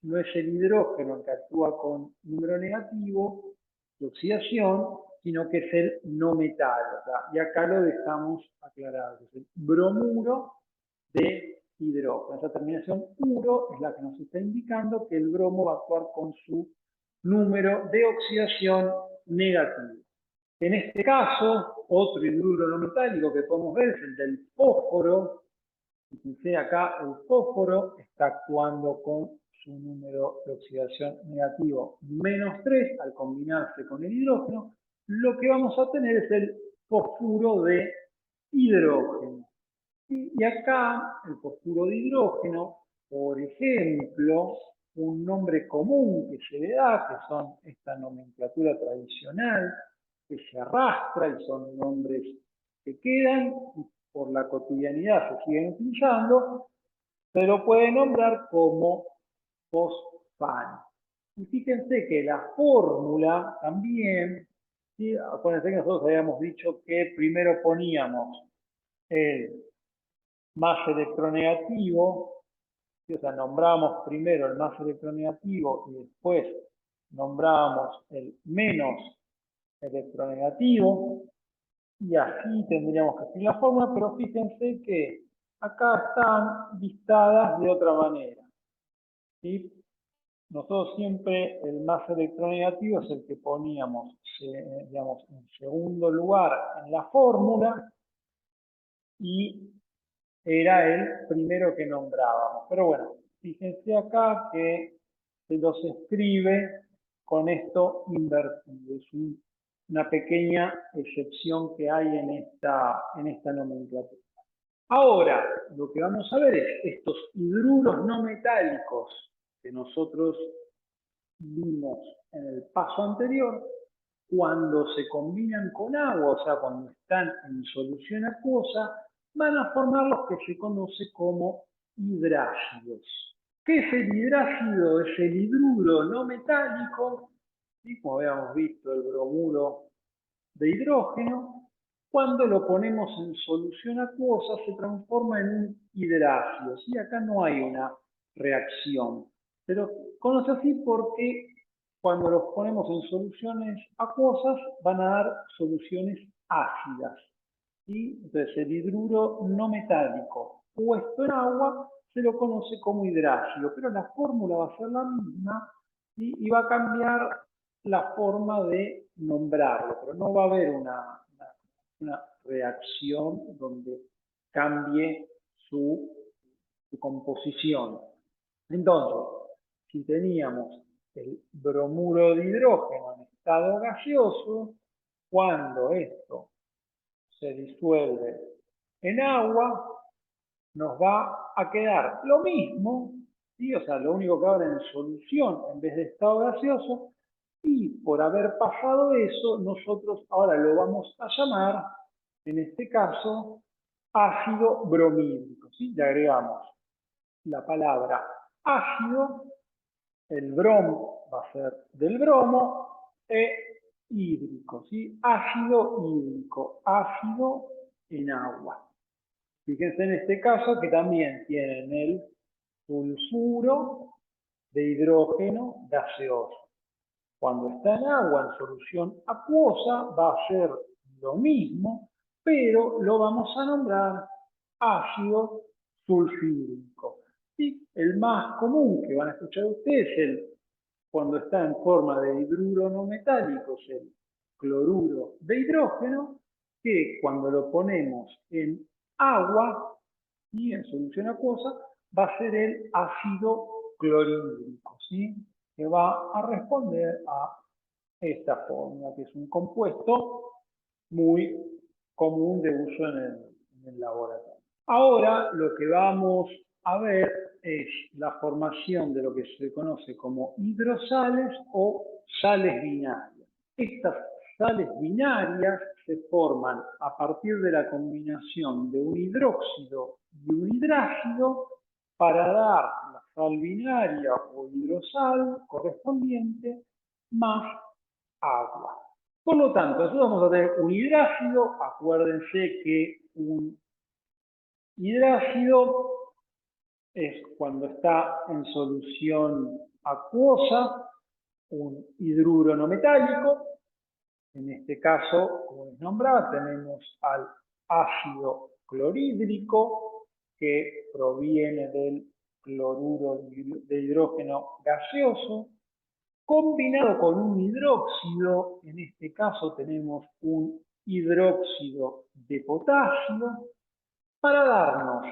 no es el hidrógeno el que actúa con número negativo de oxidación, sino que es el no metal. O sea, y acá lo dejamos aclarado. Es el bromuro de hidrógeno. Esa terminación uro es la que nos está indicando que el bromo va a actuar con su número de oxidación negativo. En este caso, otro hidruro no metálico que podemos ver es el del fósforo. Fíjense acá, el fósforo está actuando con su número de oxidación negativo -3 al combinarse con el hidrógeno. Lo que vamos a tener es el fosfuro de hidrógeno. Y acá, el fosfuro de hidrógeno, por ejemplo, un nombre común que se le da, que son esta nomenclatura tradicional, que se arrastra y son nombres que quedan y por la cotidianidad se siguen utilizando, se lo puede nombrar como fosfano. Y fíjense que la fórmula también, ¿sí? Acuérdense que nosotros habíamos dicho que primero poníamos el más electronegativo, ¿sí? O sea, nombrábamos primero el más electronegativo y después nombrábamos el menos electronegativo, y así tendríamos que escribir la fórmula, pero fíjense que acá están listadas de otra manera, ¿sí? Nosotros siempre el más electronegativo es el que poníamos, digamos, en segundo lugar en la fórmula y era el primero que nombrábamos. Pero bueno, fíjense acá que se los escribe con esto invertido. Es una pequeña excepción que hay en esta nomenclatura. Ahora, lo que vamos a ver es estos hidruros no metálicos que nosotros vimos en el paso anterior, cuando se combinan con agua, o sea, cuando están en solución acuosa, van a formar lo que se conoce como hidrácidos. ¿Qué es el hidrácido? Es el hidruro no metálico, ¿sí? Como habíamos visto, el bromuro de hidrógeno. Cuando lo ponemos en solución acuosa, se transforma en un hidrácido. ¿Sí? Acá no hay una reacción. Pero conoce así porque cuando los ponemos en soluciones acuosas, van a dar soluciones ácidas. ¿Sí? Entonces, el hidruro no metálico puesto en agua se lo conoce como hidrácido, pero la fórmula va a ser la misma, ¿sí? Y va a cambiar la forma de nombrarlo, pero no va a haber una reacción donde cambie su composición. Entonces, si teníamos el bromuro de hidrógeno en estado gaseoso, cuando esto se disuelve en agua, nos va a quedar lo mismo, ¿sí? O sea, lo único que ahora en solución en vez de estado gaseoso, y por haber pasado eso, nosotros ahora lo vamos a llamar, en este caso, ácido bromídrico, ¿sí? Le agregamos la palabra ácido, el bromo va a ser del bromo, e hídrico, ¿sí? Ácido hídrico, ácido en agua. Fíjense en este caso que también tienen el sulfuro de hidrógeno gaseoso. Cuando está en agua en solución acuosa va a ser lo mismo, pero lo vamos a nombrar ácido sulfídrico. Y el más común que van a escuchar ustedes, cuando está en forma de hidruro no metálico, es el cloruro de hidrógeno, que cuando lo ponemos en agua y en solución acuosa, va a ser el ácido clorhídrico, ¿sí? Que va a responder a esta fórmula, que es un compuesto muy común de uso en el laboratorio. Ahora lo que vamos a ver es la formación de lo que se conoce como hidrosales o sales binarias. Estas sales binarias se forman a partir de la combinación de un hidróxido y un hidrácido para dar la sal binaria o hidrosal correspondiente más agua. Por lo tanto, nosotros vamos a tener un hidrácido. Acuérdense que un hidrácido es cuando está en solución acuosa, un hidruro no metálico. En este caso, como les nombraba, tenemos al ácido clorhídrico, que proviene del cloruro de hidrógeno gaseoso, combinado con un hidróxido. En este caso tenemos un hidróxido de potasio, para darnos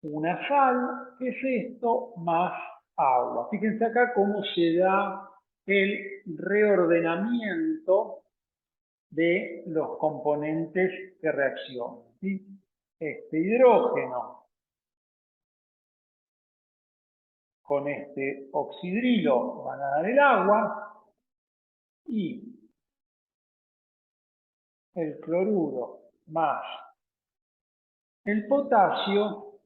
una sal, que es esto, más agua. Fíjense acá cómo se da el reordenamiento de los componentes que reaccionan, ¿sí? Este hidrógeno con este oxidrilo van a dar el agua y el cloruro más el potasio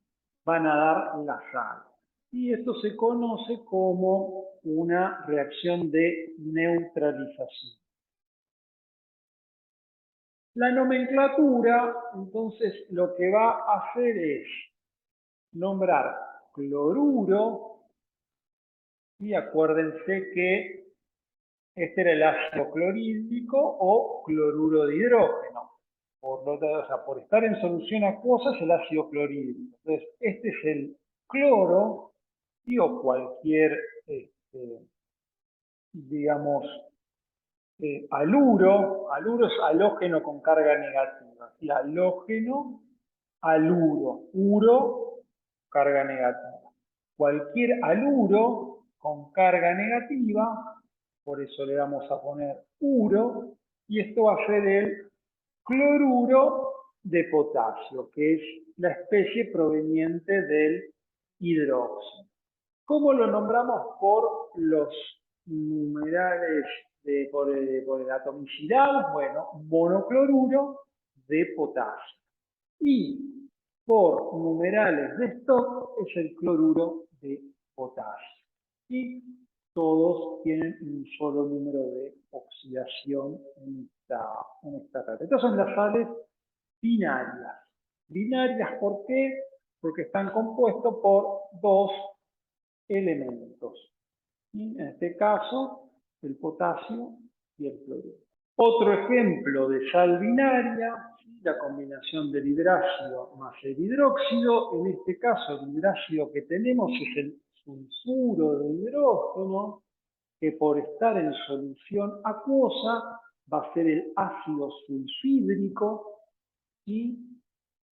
van a dar la sal. Y esto se conoce como una reacción de neutralización. La nomenclatura, entonces, lo que va a hacer es nombrar cloruro, y acuérdense que este era el ácido clorhídrico o cloruro de hidrógeno. Por estar en solución acuosa es el ácido clorhídrico. Entonces, este es el cloro, o cualquier, digamos, haluro es halógeno con carga negativa. ¿Sí? Halógeno, haluro, uro, carga negativa. Cualquier haluro con carga negativa, por eso le vamos a poner uro, y esto va a ser el cloruro de potasio, que es la especie proveniente del hidróxido. ¿Cómo lo nombramos? Por los numerales, por la atomicidad, bueno, monocloruro de potasio. Y por numerales de Stock es el cloruro de potasio. Y todos tienen un solo número de oxidación en esta carta. Estas son las sales binarias. Binarias, ¿por qué? Porque están compuestos por dos elementos. Y en este caso, el potasio y el cloruro. Otro ejemplo de sal binaria, la combinación del hidrácido más el hidróxido. En este caso, el hidrácido que tenemos es el sulfuro de hidrógeno, que por estar en solución acuosa va a ser el ácido sulfídrico, y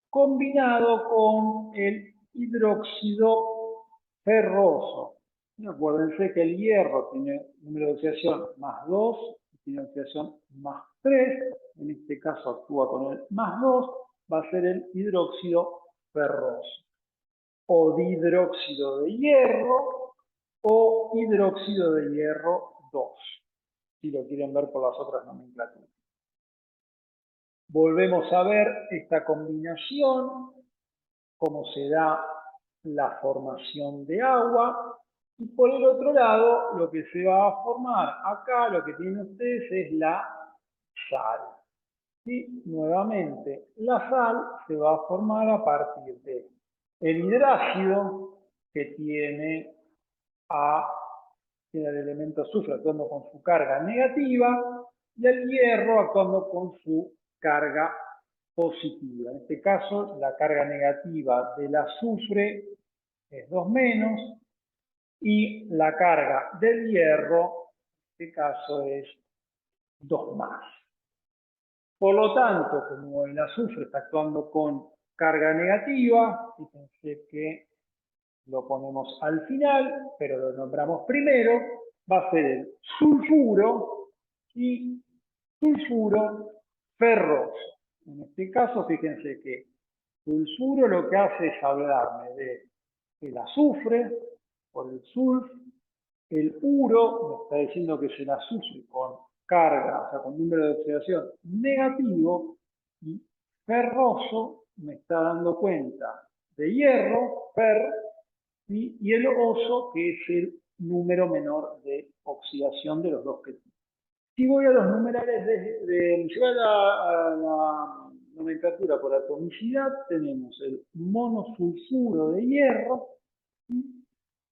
combinado con el hidróxido ferroso. Y acuérdense que el hierro tiene número de oxidación más 2, tiene oxidación más 3, en este caso actúa con el más 2, va a ser el hidróxido ferroso. O dihidróxido de hierro, o hidróxido de hierro 2, si lo quieren ver por las otras nomenclaturas. Volvemos a ver esta combinación, cómo se da la formación de agua, y por el otro lado, lo que se va a formar acá, lo que tienen ustedes es la sal. Y nuevamente, la sal se va a formar a partir de el hidrácido, que tiene el elemento azufre actuando con su carga negativa, y el hierro actuando con su carga positiva. En este caso, la carga negativa del azufre es 2 menos, y la carga del hierro, en este caso, es 2 más. Por lo tanto, como el azufre está actuando con carga negativa, fíjense que lo ponemos al final, pero lo nombramos primero, va a ser el sulfuro y sulfuro ferroso. En este caso, fíjense que sulfuro lo que hace es hablarme del azufre por el sulf, el uro me está diciendo que es el azufre con carga, o sea, con número de oxidación negativo, y ferroso me está dando cuenta de hierro, fer, y el oso, que es el número menor de oxidación de los dos que tiene. Si voy a los numerales si voy a la nomenclatura por atomicidad, tenemos el monosulfuro de hierro,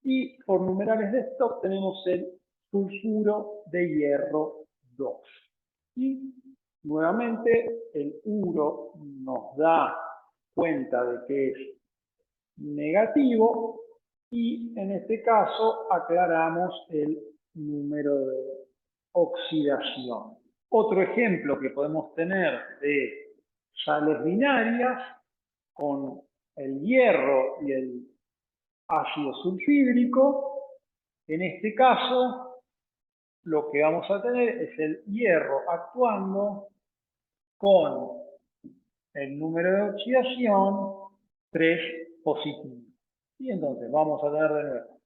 y por numerales de Stock tenemos el sulfuro de hierro 2. Y nuevamente el uro nos da cuenta de que es negativo, y en este caso aclaramos el número de oxidación. Otro ejemplo que podemos tener de sales binarias con el hierro y el ácido sulfídrico. En este caso, lo que vamos a tener es el hierro actuando con el número de oxidación 3 positivo. Y entonces vamos a tener de nuevo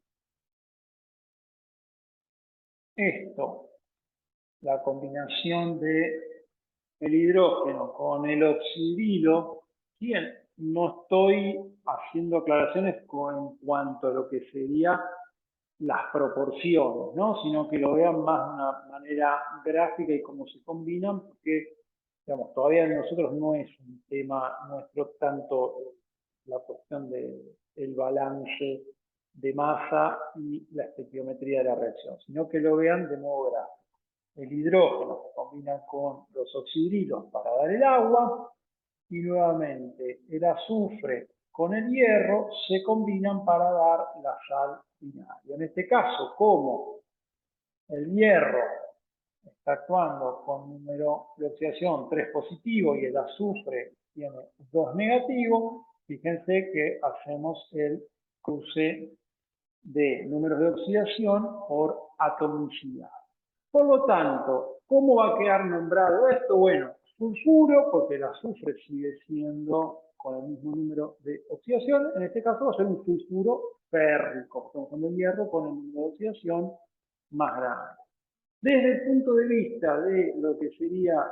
esto, la combinación de el hidrógeno con el oxidrilo, bien, no estoy haciendo aclaraciones en cuanto a lo que sería las proporciones, ¿no? Sino que lo vean más de una manera gráfica y cómo se combinan, porque, digamos, todavía nosotros no es un tema nuestro tanto la cuestión del balance de masa y la estequiometría de la reacción, sino que lo vean de modo gráfico. El hidrógeno se combina con los oxidrilos para dar el agua y nuevamente el azufre con el hierro se combinan para dar la sal binaria. En este caso, como el hierro está actuando con número de oxidación 3 positivo y el azufre tiene 2 negativo, fíjense que hacemos el cruce de números de oxidación por atomicidad. Por lo tanto, ¿cómo va a quedar nombrado esto? Bueno, sulfuro, porque el azufre sigue siendo con el mismo número de oxidación. En este caso va a ser un sulfuro férrico, estamos con el hierro con el número de oxidación más grande. Desde el punto de vista de lo que sería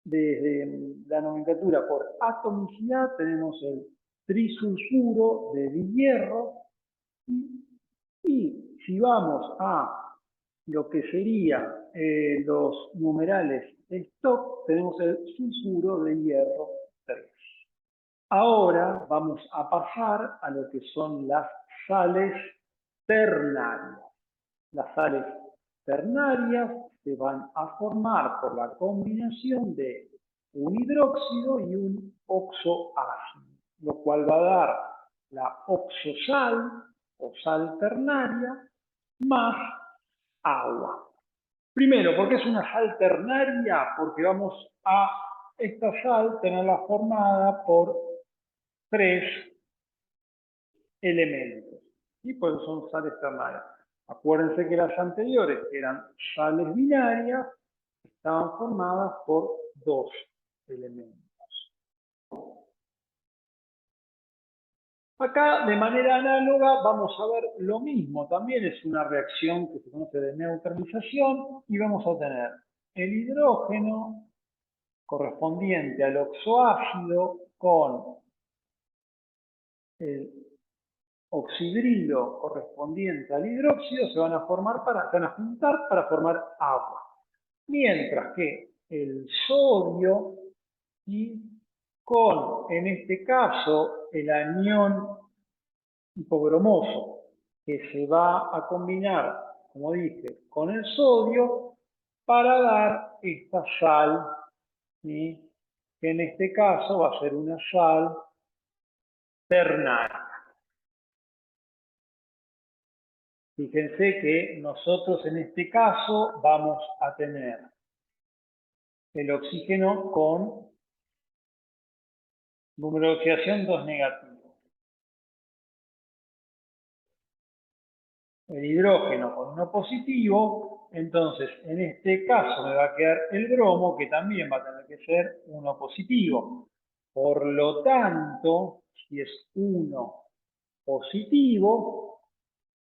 desde la nomenclatura por atomicidad, tenemos el trisulfuro de hierro y si vamos a lo que sería los numerales stock, tenemos el sulfuro de hierro 3. Ahora vamos a pasar a lo que son las sales ternarias. Las sales ternarias se van a formar por la combinación de un hidróxido y un oxoácido, lo cual va a dar la oxosal o sal ternaria más agua. Primero, ¿por qué es una sal ternaria? Porque vamos a esta sal tenerla formada por 3 elementos. Y por eso son sales ternarias. Acuérdense que las anteriores, que eran sales binarias, estaban formadas por 2 elementos. Acá, de manera análoga, vamos a ver lo mismo. También es una reacción que se conoce de neutralización y vamos a tener el hidrógeno correspondiente al oxoácido con el oxidrilo correspondiente al hidróxido se van a juntar para formar agua. Mientras que el sodio y con, en este caso, el anión hipobromoso, que se va a combinar, como dije, con el sodio para dar esta sal, ¿sí? Que en este caso va a ser una sal ternaria. Fíjense que nosotros en este caso vamos a tener el oxígeno con número de oxidación 2 negativo. El hidrógeno con 1 positivo, entonces en este caso me va a quedar el bromo, que también va a tener que ser 1 positivo. Por lo tanto, si es 1 positivo,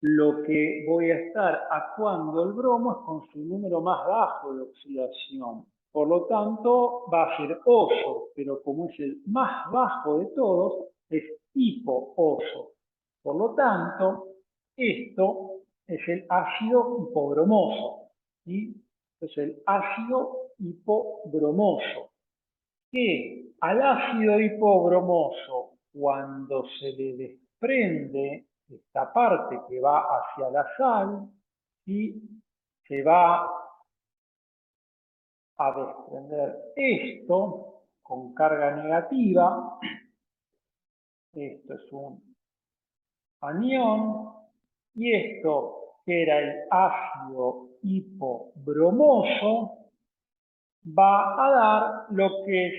lo que voy a estar actuando el bromo es con su número más bajo de oxidación. Por lo tanto, va a ser oso, pero como es el más bajo de todos, es hipooso. Por lo tanto, esto es el ácido hipobromoso. ¿Sí? Es el ácido hipobromoso. Que al ácido hipobromoso, cuando se le desprende esta parte que va hacia la sal, y se va a desprender esto con carga negativa, esto es un anión, y esto que era el ácido hipobromoso, va a dar lo que es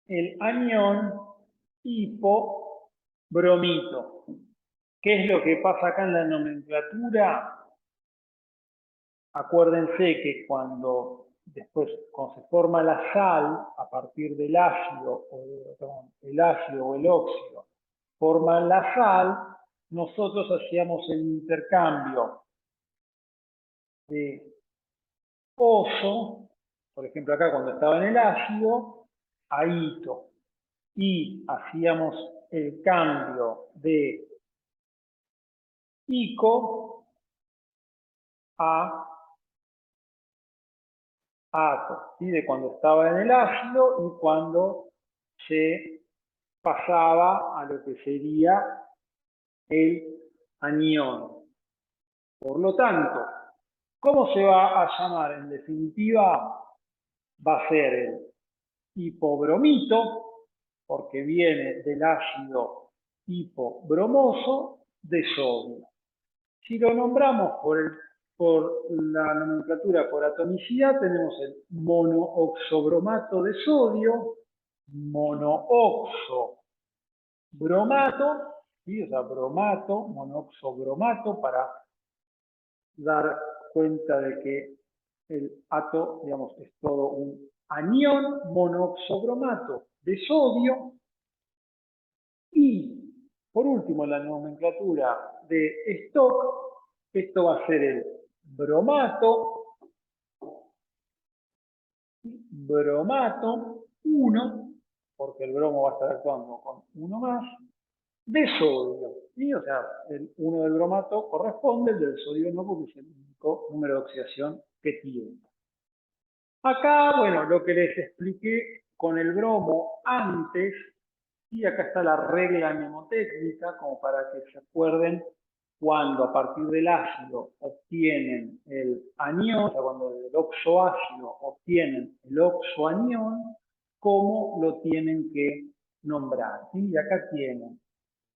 el anión hipobromito. ¿Qué es lo que pasa acá en la nomenclatura? Acuérdense que cuando se forma la sal a partir del ácido el ácido o el óxido forman la sal, nosotros hacíamos el intercambio de oso, por ejemplo acá cuando estaba en el ácido, a hito. Y hacíamos el cambio de ico a ato, ¿sí? De cuando estaba en el ácido y cuando se pasaba a lo que sería el anión. Por lo tanto, ¿cómo se va a llamar? En definitiva, va a ser el hipobromito, porque viene del ácido hipobromoso de sodio. Si lo nombramos por la nomenclatura por atomicidad, tenemos el monooxobromato de sodio, monooxobromato, ¿sí? O sea, bromato, monooxobromato, para dar cuenta de que el ato, digamos, es todo un anión monooxobromato de sodio. Y, por último, la nomenclatura de Stock, esto va a ser el bromato, bromato 1, porque el bromo va a estar actuando con uno más, de sodio. ¿Sí? O sea, el 1 del bromato corresponde, el del sodio no, porque es el único número de oxidación que tiene. Acá, bueno, lo que les expliqué con el bromo antes, y acá está la regla mnemotécnica, como para que se acuerden cuando a partir del ácido obtienen el anión, o sea, cuando del oxoácido obtienen el oxoanión, cómo lo tienen que nombrar. ¿Sí? Y acá tienen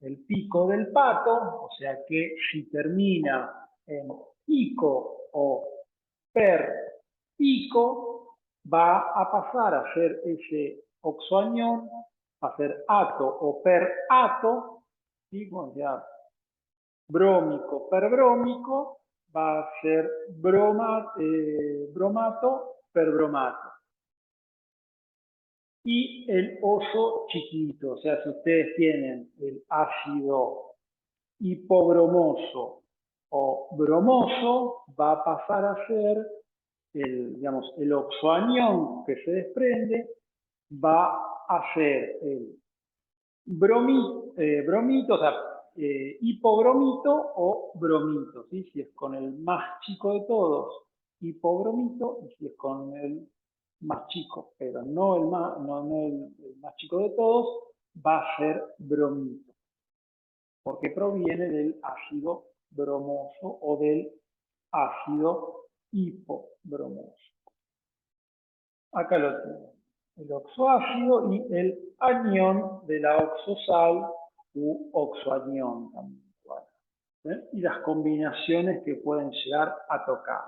el pico del pato, o sea que si termina en ico o per pico, va a pasar a ser ese oxoanión, a ser ato o per ato, ¿sí? O sea, brómico per brómico, va a ser bromato per bromato. Y el oso chiquito, o sea, si ustedes tienen el ácido hipobromoso o bromoso, va a pasar a ser digamos, el oxoanión que se desprende, va a ser el bromito, o sea, hipobromito o bromito, ¿sí? Si es con el más chico de todos, hipobromito, y si es con el más chico, pero no el más chico de todos, va a ser bromito, porque proviene del ácido bromoso o del ácido hipobromoso. Acá lo tenemos, el oxoácido y el anión de la oxosal u oxoanión también. ¿Eh? Y las combinaciones que pueden llegar a tocar.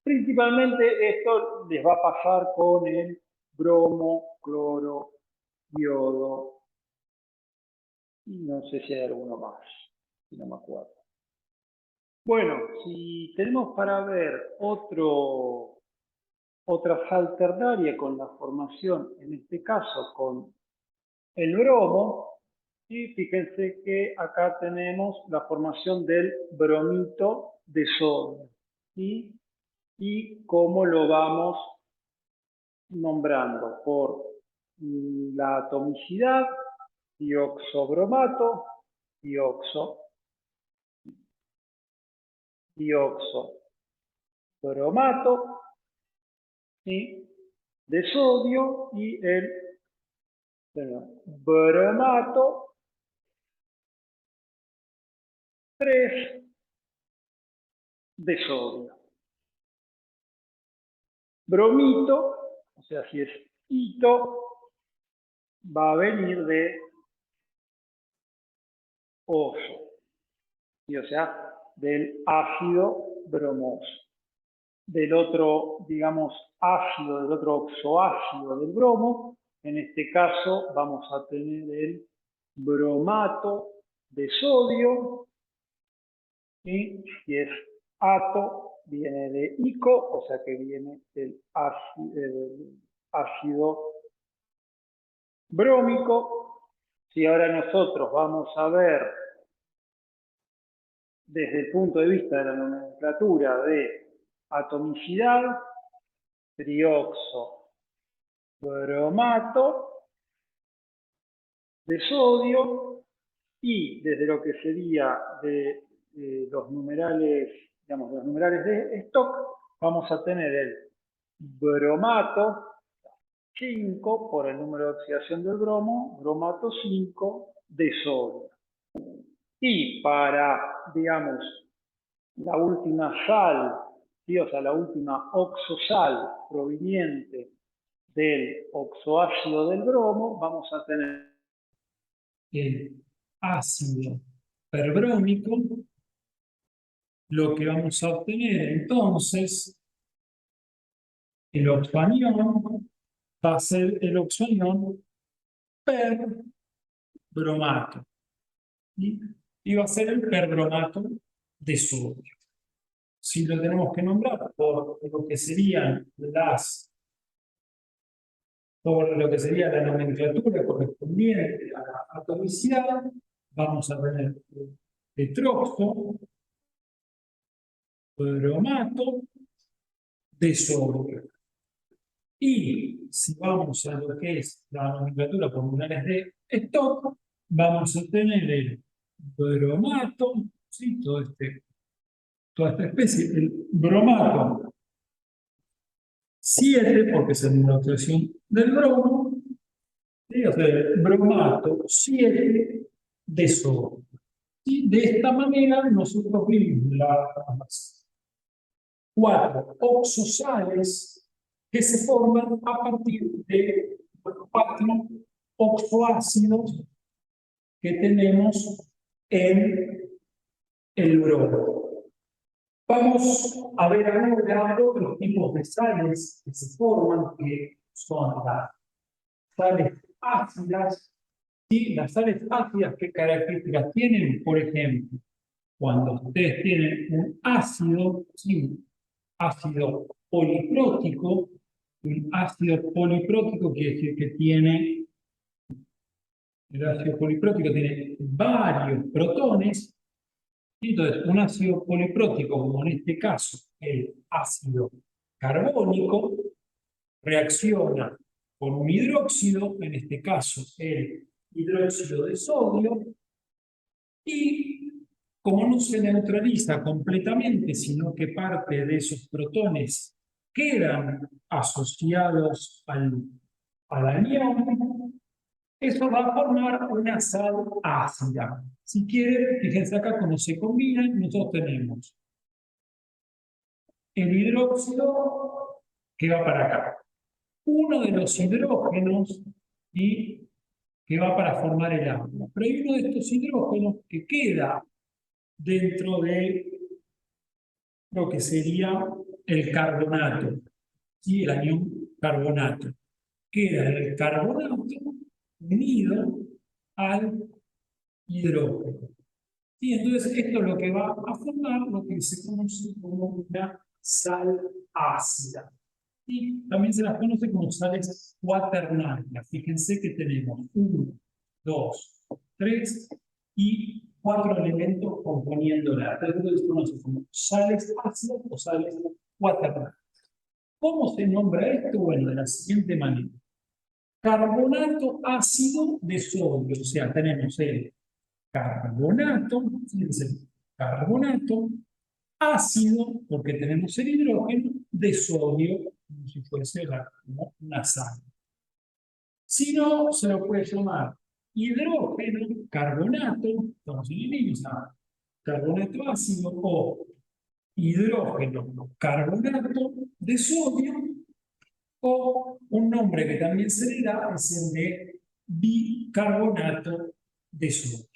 Principalmente esto les va a pasar con el bromo, cloro, yodo, y no sé si hay alguno más, si no me acuerdo. Bueno, si tenemos para ver otra salternaria con la formación, en este caso con el bromo, y fíjense que acá tenemos la formación del bromito de sodio, ¿sí? Y cómo lo vamos nombrando por la atomicidad, dioxobromato, dioxobromato, ¿sí? De sodio, y el bromato 3 de sodio. Bromito, o sea, si es hito, va a venir de oso, ¿sí? O sea, del ácido bromoso. Del otro, digamos, ácido, del otro oxoácido del bromo, en este caso vamos a tener el bromato de sodio, y si es ato, viene de ico, o sea que viene del ácido brómico. Si ahora nosotros vamos a ver desde el punto de vista de la nomenclatura de atomicidad, trioxo bromato de sodio, y desde lo que sería de los numerales, digamos, los numerales de stock, vamos a tener el bromato 5 por el número de oxidación del bromo, bromato 5 de sodio. Y para, digamos, la última sal, ¿sí? O sea, la última oxosal proveniente del oxoácido del bromo, vamos a tener el ácido perbrómico. Lo que vamos a obtener entonces, el oxoanión va a ser el oxoanión perbromato. Y va a ser el perbromato de sodio. Si lo tenemos que nombrar por lo que serían por lo que sería la nomenclatura correspondiente a la atomicidad, vamos a tener tetroxo bromato de sodio. Y si vamos a lo que es la nomenclatura por unidades de stock, vamos a tener el bromato, ¿sí? Toda esta especie, el bromato 7, porque es la nucleación del bromo, ¿sí? O sea, el bromato 7 de sodio. Y de esta manera nosotros vimos las 4 oxosales que se forman a partir de los 4 oxoácidos que tenemos en el bromo. Vamos a ver ahora otros tipos de sales que se forman, que son las sales ácidas. Y las sales ácidas, ¿qué características tienen? Por ejemplo, cuando ustedes tienen un ácido, ¿sí? Ácido poliprótico, un ácido poliprótico quiere decir que tiene, el ácido poliprótico tiene varios protones. Entonces, un ácido poliprótico, como en este caso el ácido carbónico, reacciona con un hidróxido, en este caso el hidróxido de sodio, y como no se neutraliza completamente, sino que parte de esos protones quedan asociados al anión, eso va a formar una sal ácida. Si quieren, fíjense acá cómo se combinan. Nosotros tenemos el hidróxido que va para acá, uno de los hidrógenos y que va para formar el agua. Pero hay uno de estos hidrógenos que queda dentro de lo que sería el carbonato, ¿sí? El anión carbonato. Queda el carbonato unido al hidrógeno. Y entonces esto es lo que va a formar lo que se conoce como una sal ácida. Y también se las conoce como sales cuaternarias. Fíjense que tenemos 1, 2, 3 y 4 elementos componiéndola. Esto se conoce como sales ácidas o sales cuaternarias. ¿Cómo se nombra esto? Bueno, de la siguiente manera. Carbonato ácido de sodio. O sea, tenemos el carbonato, fíjense, carbonato ácido, porque tenemos el hidrógeno, de sodio, como si fuese una sal. Si no, se lo puede llamar hidrógeno, carbonato, estamos en el mismo, o sea, carbonato ácido, o hidrógeno, carbonato de sodio, o un nombre que también se le da es el de bicarbonato de sodio.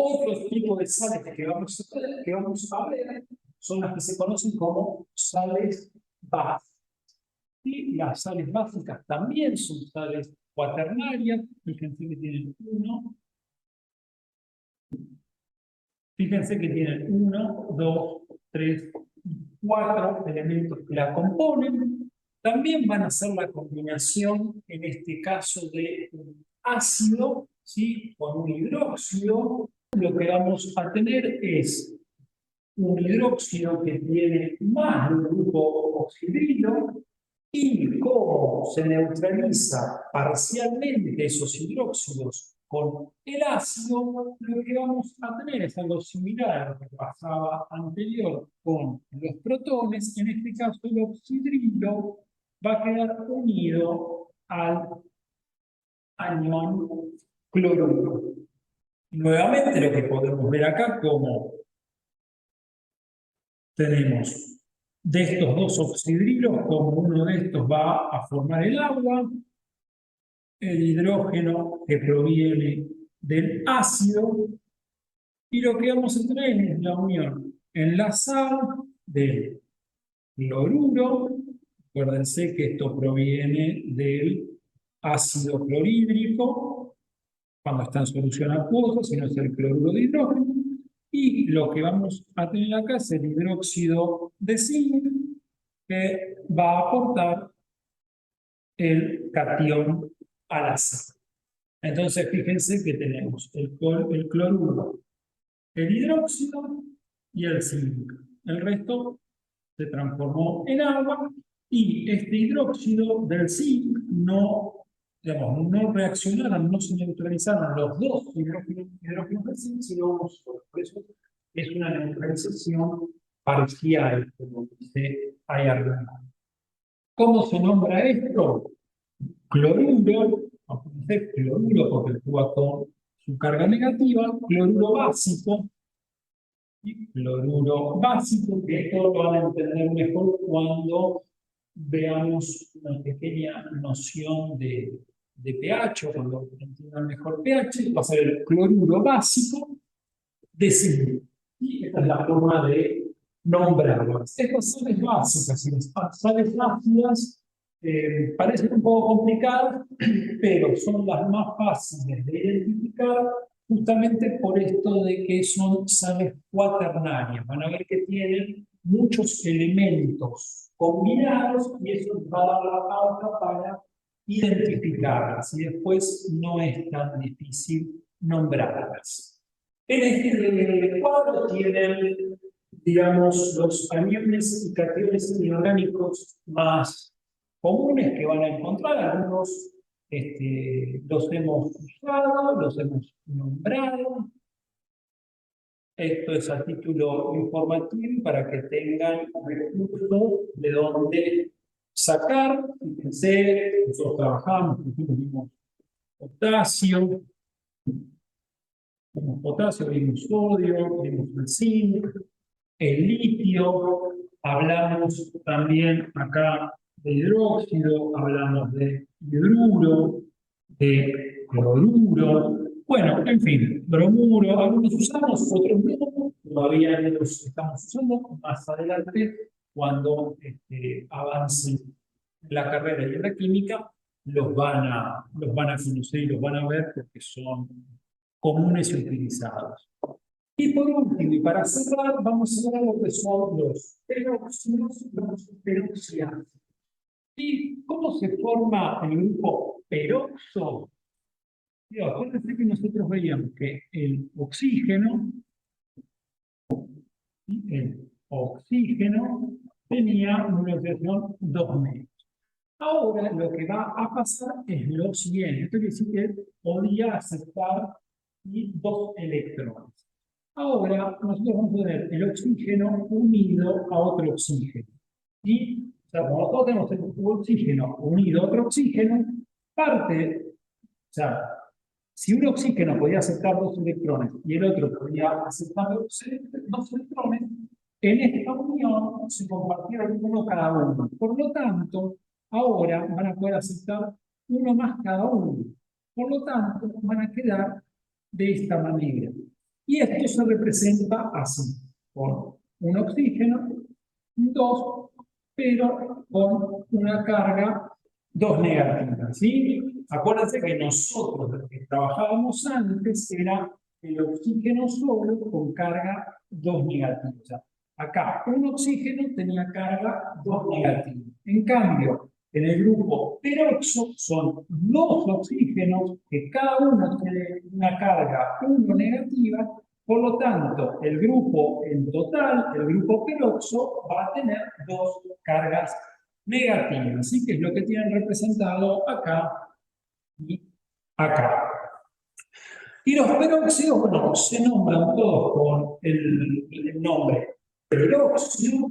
Otros tipos de sales que vamos a ver son las que se conocen como sales básicas. Y las sales básicas también son sales cuaternarias. Fíjense que tienen uno, dos, tres, cuatro elementos que la componen. También van a ser la combinación, en este caso, de un ácido, ¿sí? Con un hidróxido. Lo que vamos a tener es un hidróxido que tiene más de un grupo oxidrilo, y como se neutraliza parcialmente esos hidróxidos con el ácido, lo que vamos a tener es algo similar a lo que pasaba anterior con los protones. En este caso, el oxidrilo va a quedar unido al anión cloruro. Nuevamente, lo que podemos ver acá, como tenemos de estos dos oxidrilos, como uno de estos va a formar el agua, el hidrógeno que proviene del ácido, y lo que vamos a tener es la unión en la sal del cloruro. Acuérdense que esto proviene del ácido clorhídrico, cuando está en solución acuosa, si no es el cloruro de hidrógeno. Y lo que vamos a tener acá es el hidróxido de zinc, que va a aportar el catión a la sal. Entonces, fíjense que tenemos el cloruro, el hidróxido y el zinc. El resto se transformó en agua, y este hidróxido del zinc no reaccionaron, no se neutralizaron los dos hidrógenos del zinc, sino uno solo. Por eso es una neutralización parcial, como dice ahí arriba. ¿Cómo se nombra esto? Cloruro, cloruro porque actúa con su carga negativa, cloruro básico, y cloruro básico, que esto lo van a entender mejor cuando veamos una pequeña noción de pH, o cuando entiendan mejor pH, va a ser el cloruro básico de zinc. Y esta es la forma de nombrarlas. Estas sales básicas y las sales ácidas parecen un poco complicadas, pero son las más fáciles de identificar, justamente por esto de que son sales cuaternarias. Van a ver que tienen muchos elementos combinados, y eso nos va a dar la pauta para identificarlas, y después no es tan difícil nombrarlas. En este cuadro tienen, digamos, los aniones y cationes inorgánicos más comunes que van a encontrar. Algunos los hemos usado, los hemos nombrado. Esto es a título informativo para que tengan recursos de dónde sacar. Fíjense, nosotros trabajamos, vimos potasio, vimos sodio, vimos el zinc, el litio, hablamos también acá de hidróxido, hablamos de hidruro, de cloruro, bueno, en fin, bromuro, algunos usamos, otros no, todavía los estamos usando. Más adelante, cuando avancen en la carrera y en la química, los van a conocer y los van a ver, porque son comunes y utilizados. Y por último, y para cerrar, vamos a ver lo que son los peróxidos y los peroxiácidos. ¿Y cómo se forma el grupo peroxo? Acuérdense que nosotros veíamos que el oxígeno tenía una nucleación 2 metros. Ahora lo que va a pasar es lo siguiente. Esto quiere decir que podía aceptar 2 electrones. Ahora nosotros vamos a tener el oxígeno unido a otro oxígeno. Y, o sea, cuando nosotros tenemos el oxígeno unido a otro oxígeno, o sea, si un oxígeno podía aceptar 2 electrones y el otro podía aceptar 2 electrones, en esta unión se compartieron uno cada uno. Por lo tanto, ahora van a poder aceptar uno más cada uno. Por lo tanto, van a quedar de esta manera. Y esto se representa así, con un oxígeno, 2, pero con una carga 2 negativa, ¿sí? Acuérdense que nosotros, lo que trabajábamos antes, era el oxígeno solo con carga 2 negativa. O sea, acá un oxígeno tenía carga 2 negativa. En cambio, en el grupo peroxo son 2 oxígenos que cada uno tiene una carga 1 negativa. Por lo tanto, el grupo en total, el grupo peroxo, va a tener dos cargas negativas. Así que es lo que tienen representado acá y acá. Y los peróxidos, bueno, se nombran todos con el nombre peróxido,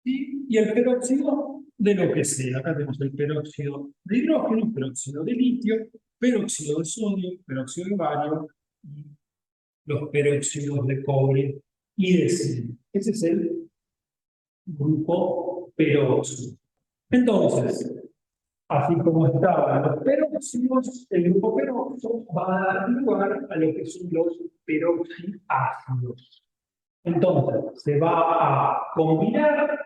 ¿sí? Y el peróxido de lo que sea. Acá tenemos el peróxido de hidrógeno, peróxido de litio, peróxido de sodio, peróxido de bario y los peróxidos de cobre y de zinc. Ese es el grupo peróxido. Entonces, así como estaban los peróxidos, el grupo peróxido va a dar lugar a lo que son los peroxiácidos. Entonces, se va a combinar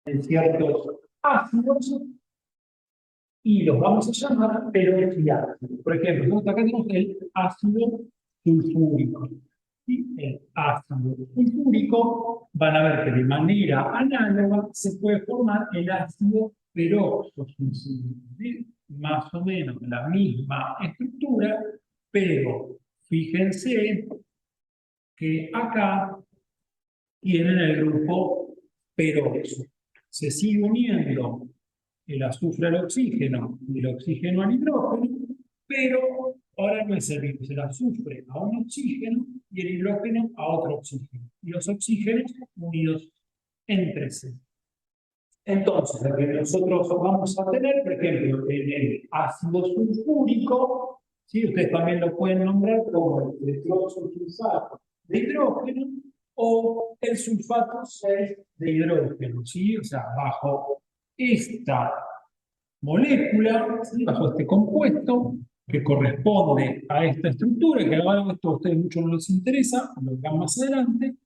en ciertos ácidos y los vamos a llamar peroxiácidos. Por ejemplo, acá tenemos el ácido sulfúrico. Y el ácido sulfúrico, van a ver que de manera análoga se puede formar el ácido peroxosulfúrico. ¿Sí? Más o menos la misma estructura, pero fíjense que acá tienen el grupo peroxo. Se sigue uniendo el azufre al oxígeno y el oxígeno al hidrógeno, pero ahora no es servido el azufre a un oxígeno y el hidrógeno a otro oxígeno. Y los oxígenos unidos entre sí. Entonces, lo que nosotros vamos a tener, por ejemplo, en el ácido sulfúrico, ¿sí? Ustedes también lo pueden nombrar como el tetrosulfato de hidrógeno o el sulfato 6 de hidrógeno, ¿sí? O sea, bajo esta molécula, ¿sí? Bajo este compuesto que corresponde a esta estructura, que ahora esto a ustedes mucho no les interesa, lo verán más adelante,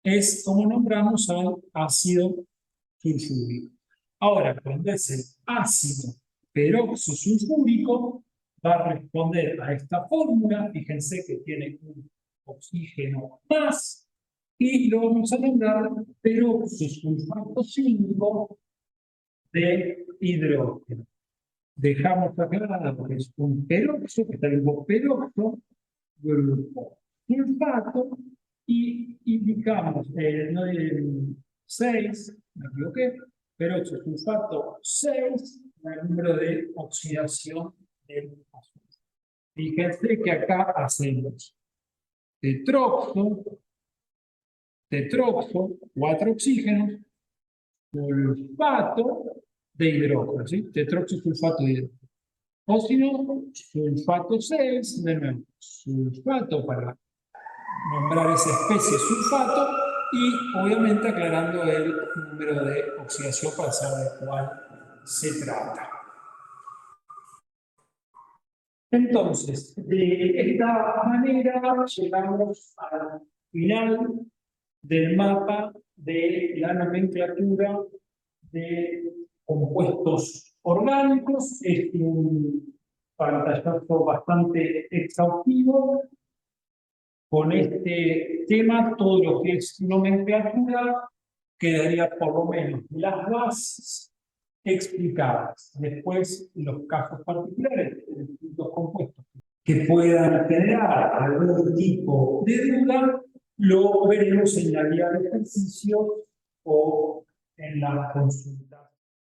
es como nombramos al ácido sulfúrico. Ahora, cuando es el ácido peroxosulfúrico, va a responder a esta fórmula, fíjense que tiene un oxígeno más, y lo vamos a nombrar peroxosulfato 5 de hidrógeno. Dejamos aclarado que es un peroxo, que está el grupo peroxo, grupo sulfato, y indicamos el 6, me equivoqué, peroxo sulfato 6, el número de oxidación del azufre. Fíjense que acá hacemos tetroxo, 4 oxígenos, sulfato de hidrógeno, ¿sí? Tetroxosulfato de hidrógeno. O si no, sulfato 6, de nuevo, sulfato para nombrar esa especie sulfato y obviamente aclarando el número de oxidación para saber de cuál se trata. Entonces, de esta manera llegamos al final del mapa de la nomenclatura de compuestos orgánicos. Es un pantallazo bastante exhaustivo. Con este tema, todo lo que es nomenclatura quedaría por lo menos las bases explicadas. Después, los casos particulares de distintos compuestos que puedan generar algún tipo de duda, lo veremos en la guía de ejercicios o en la consulta.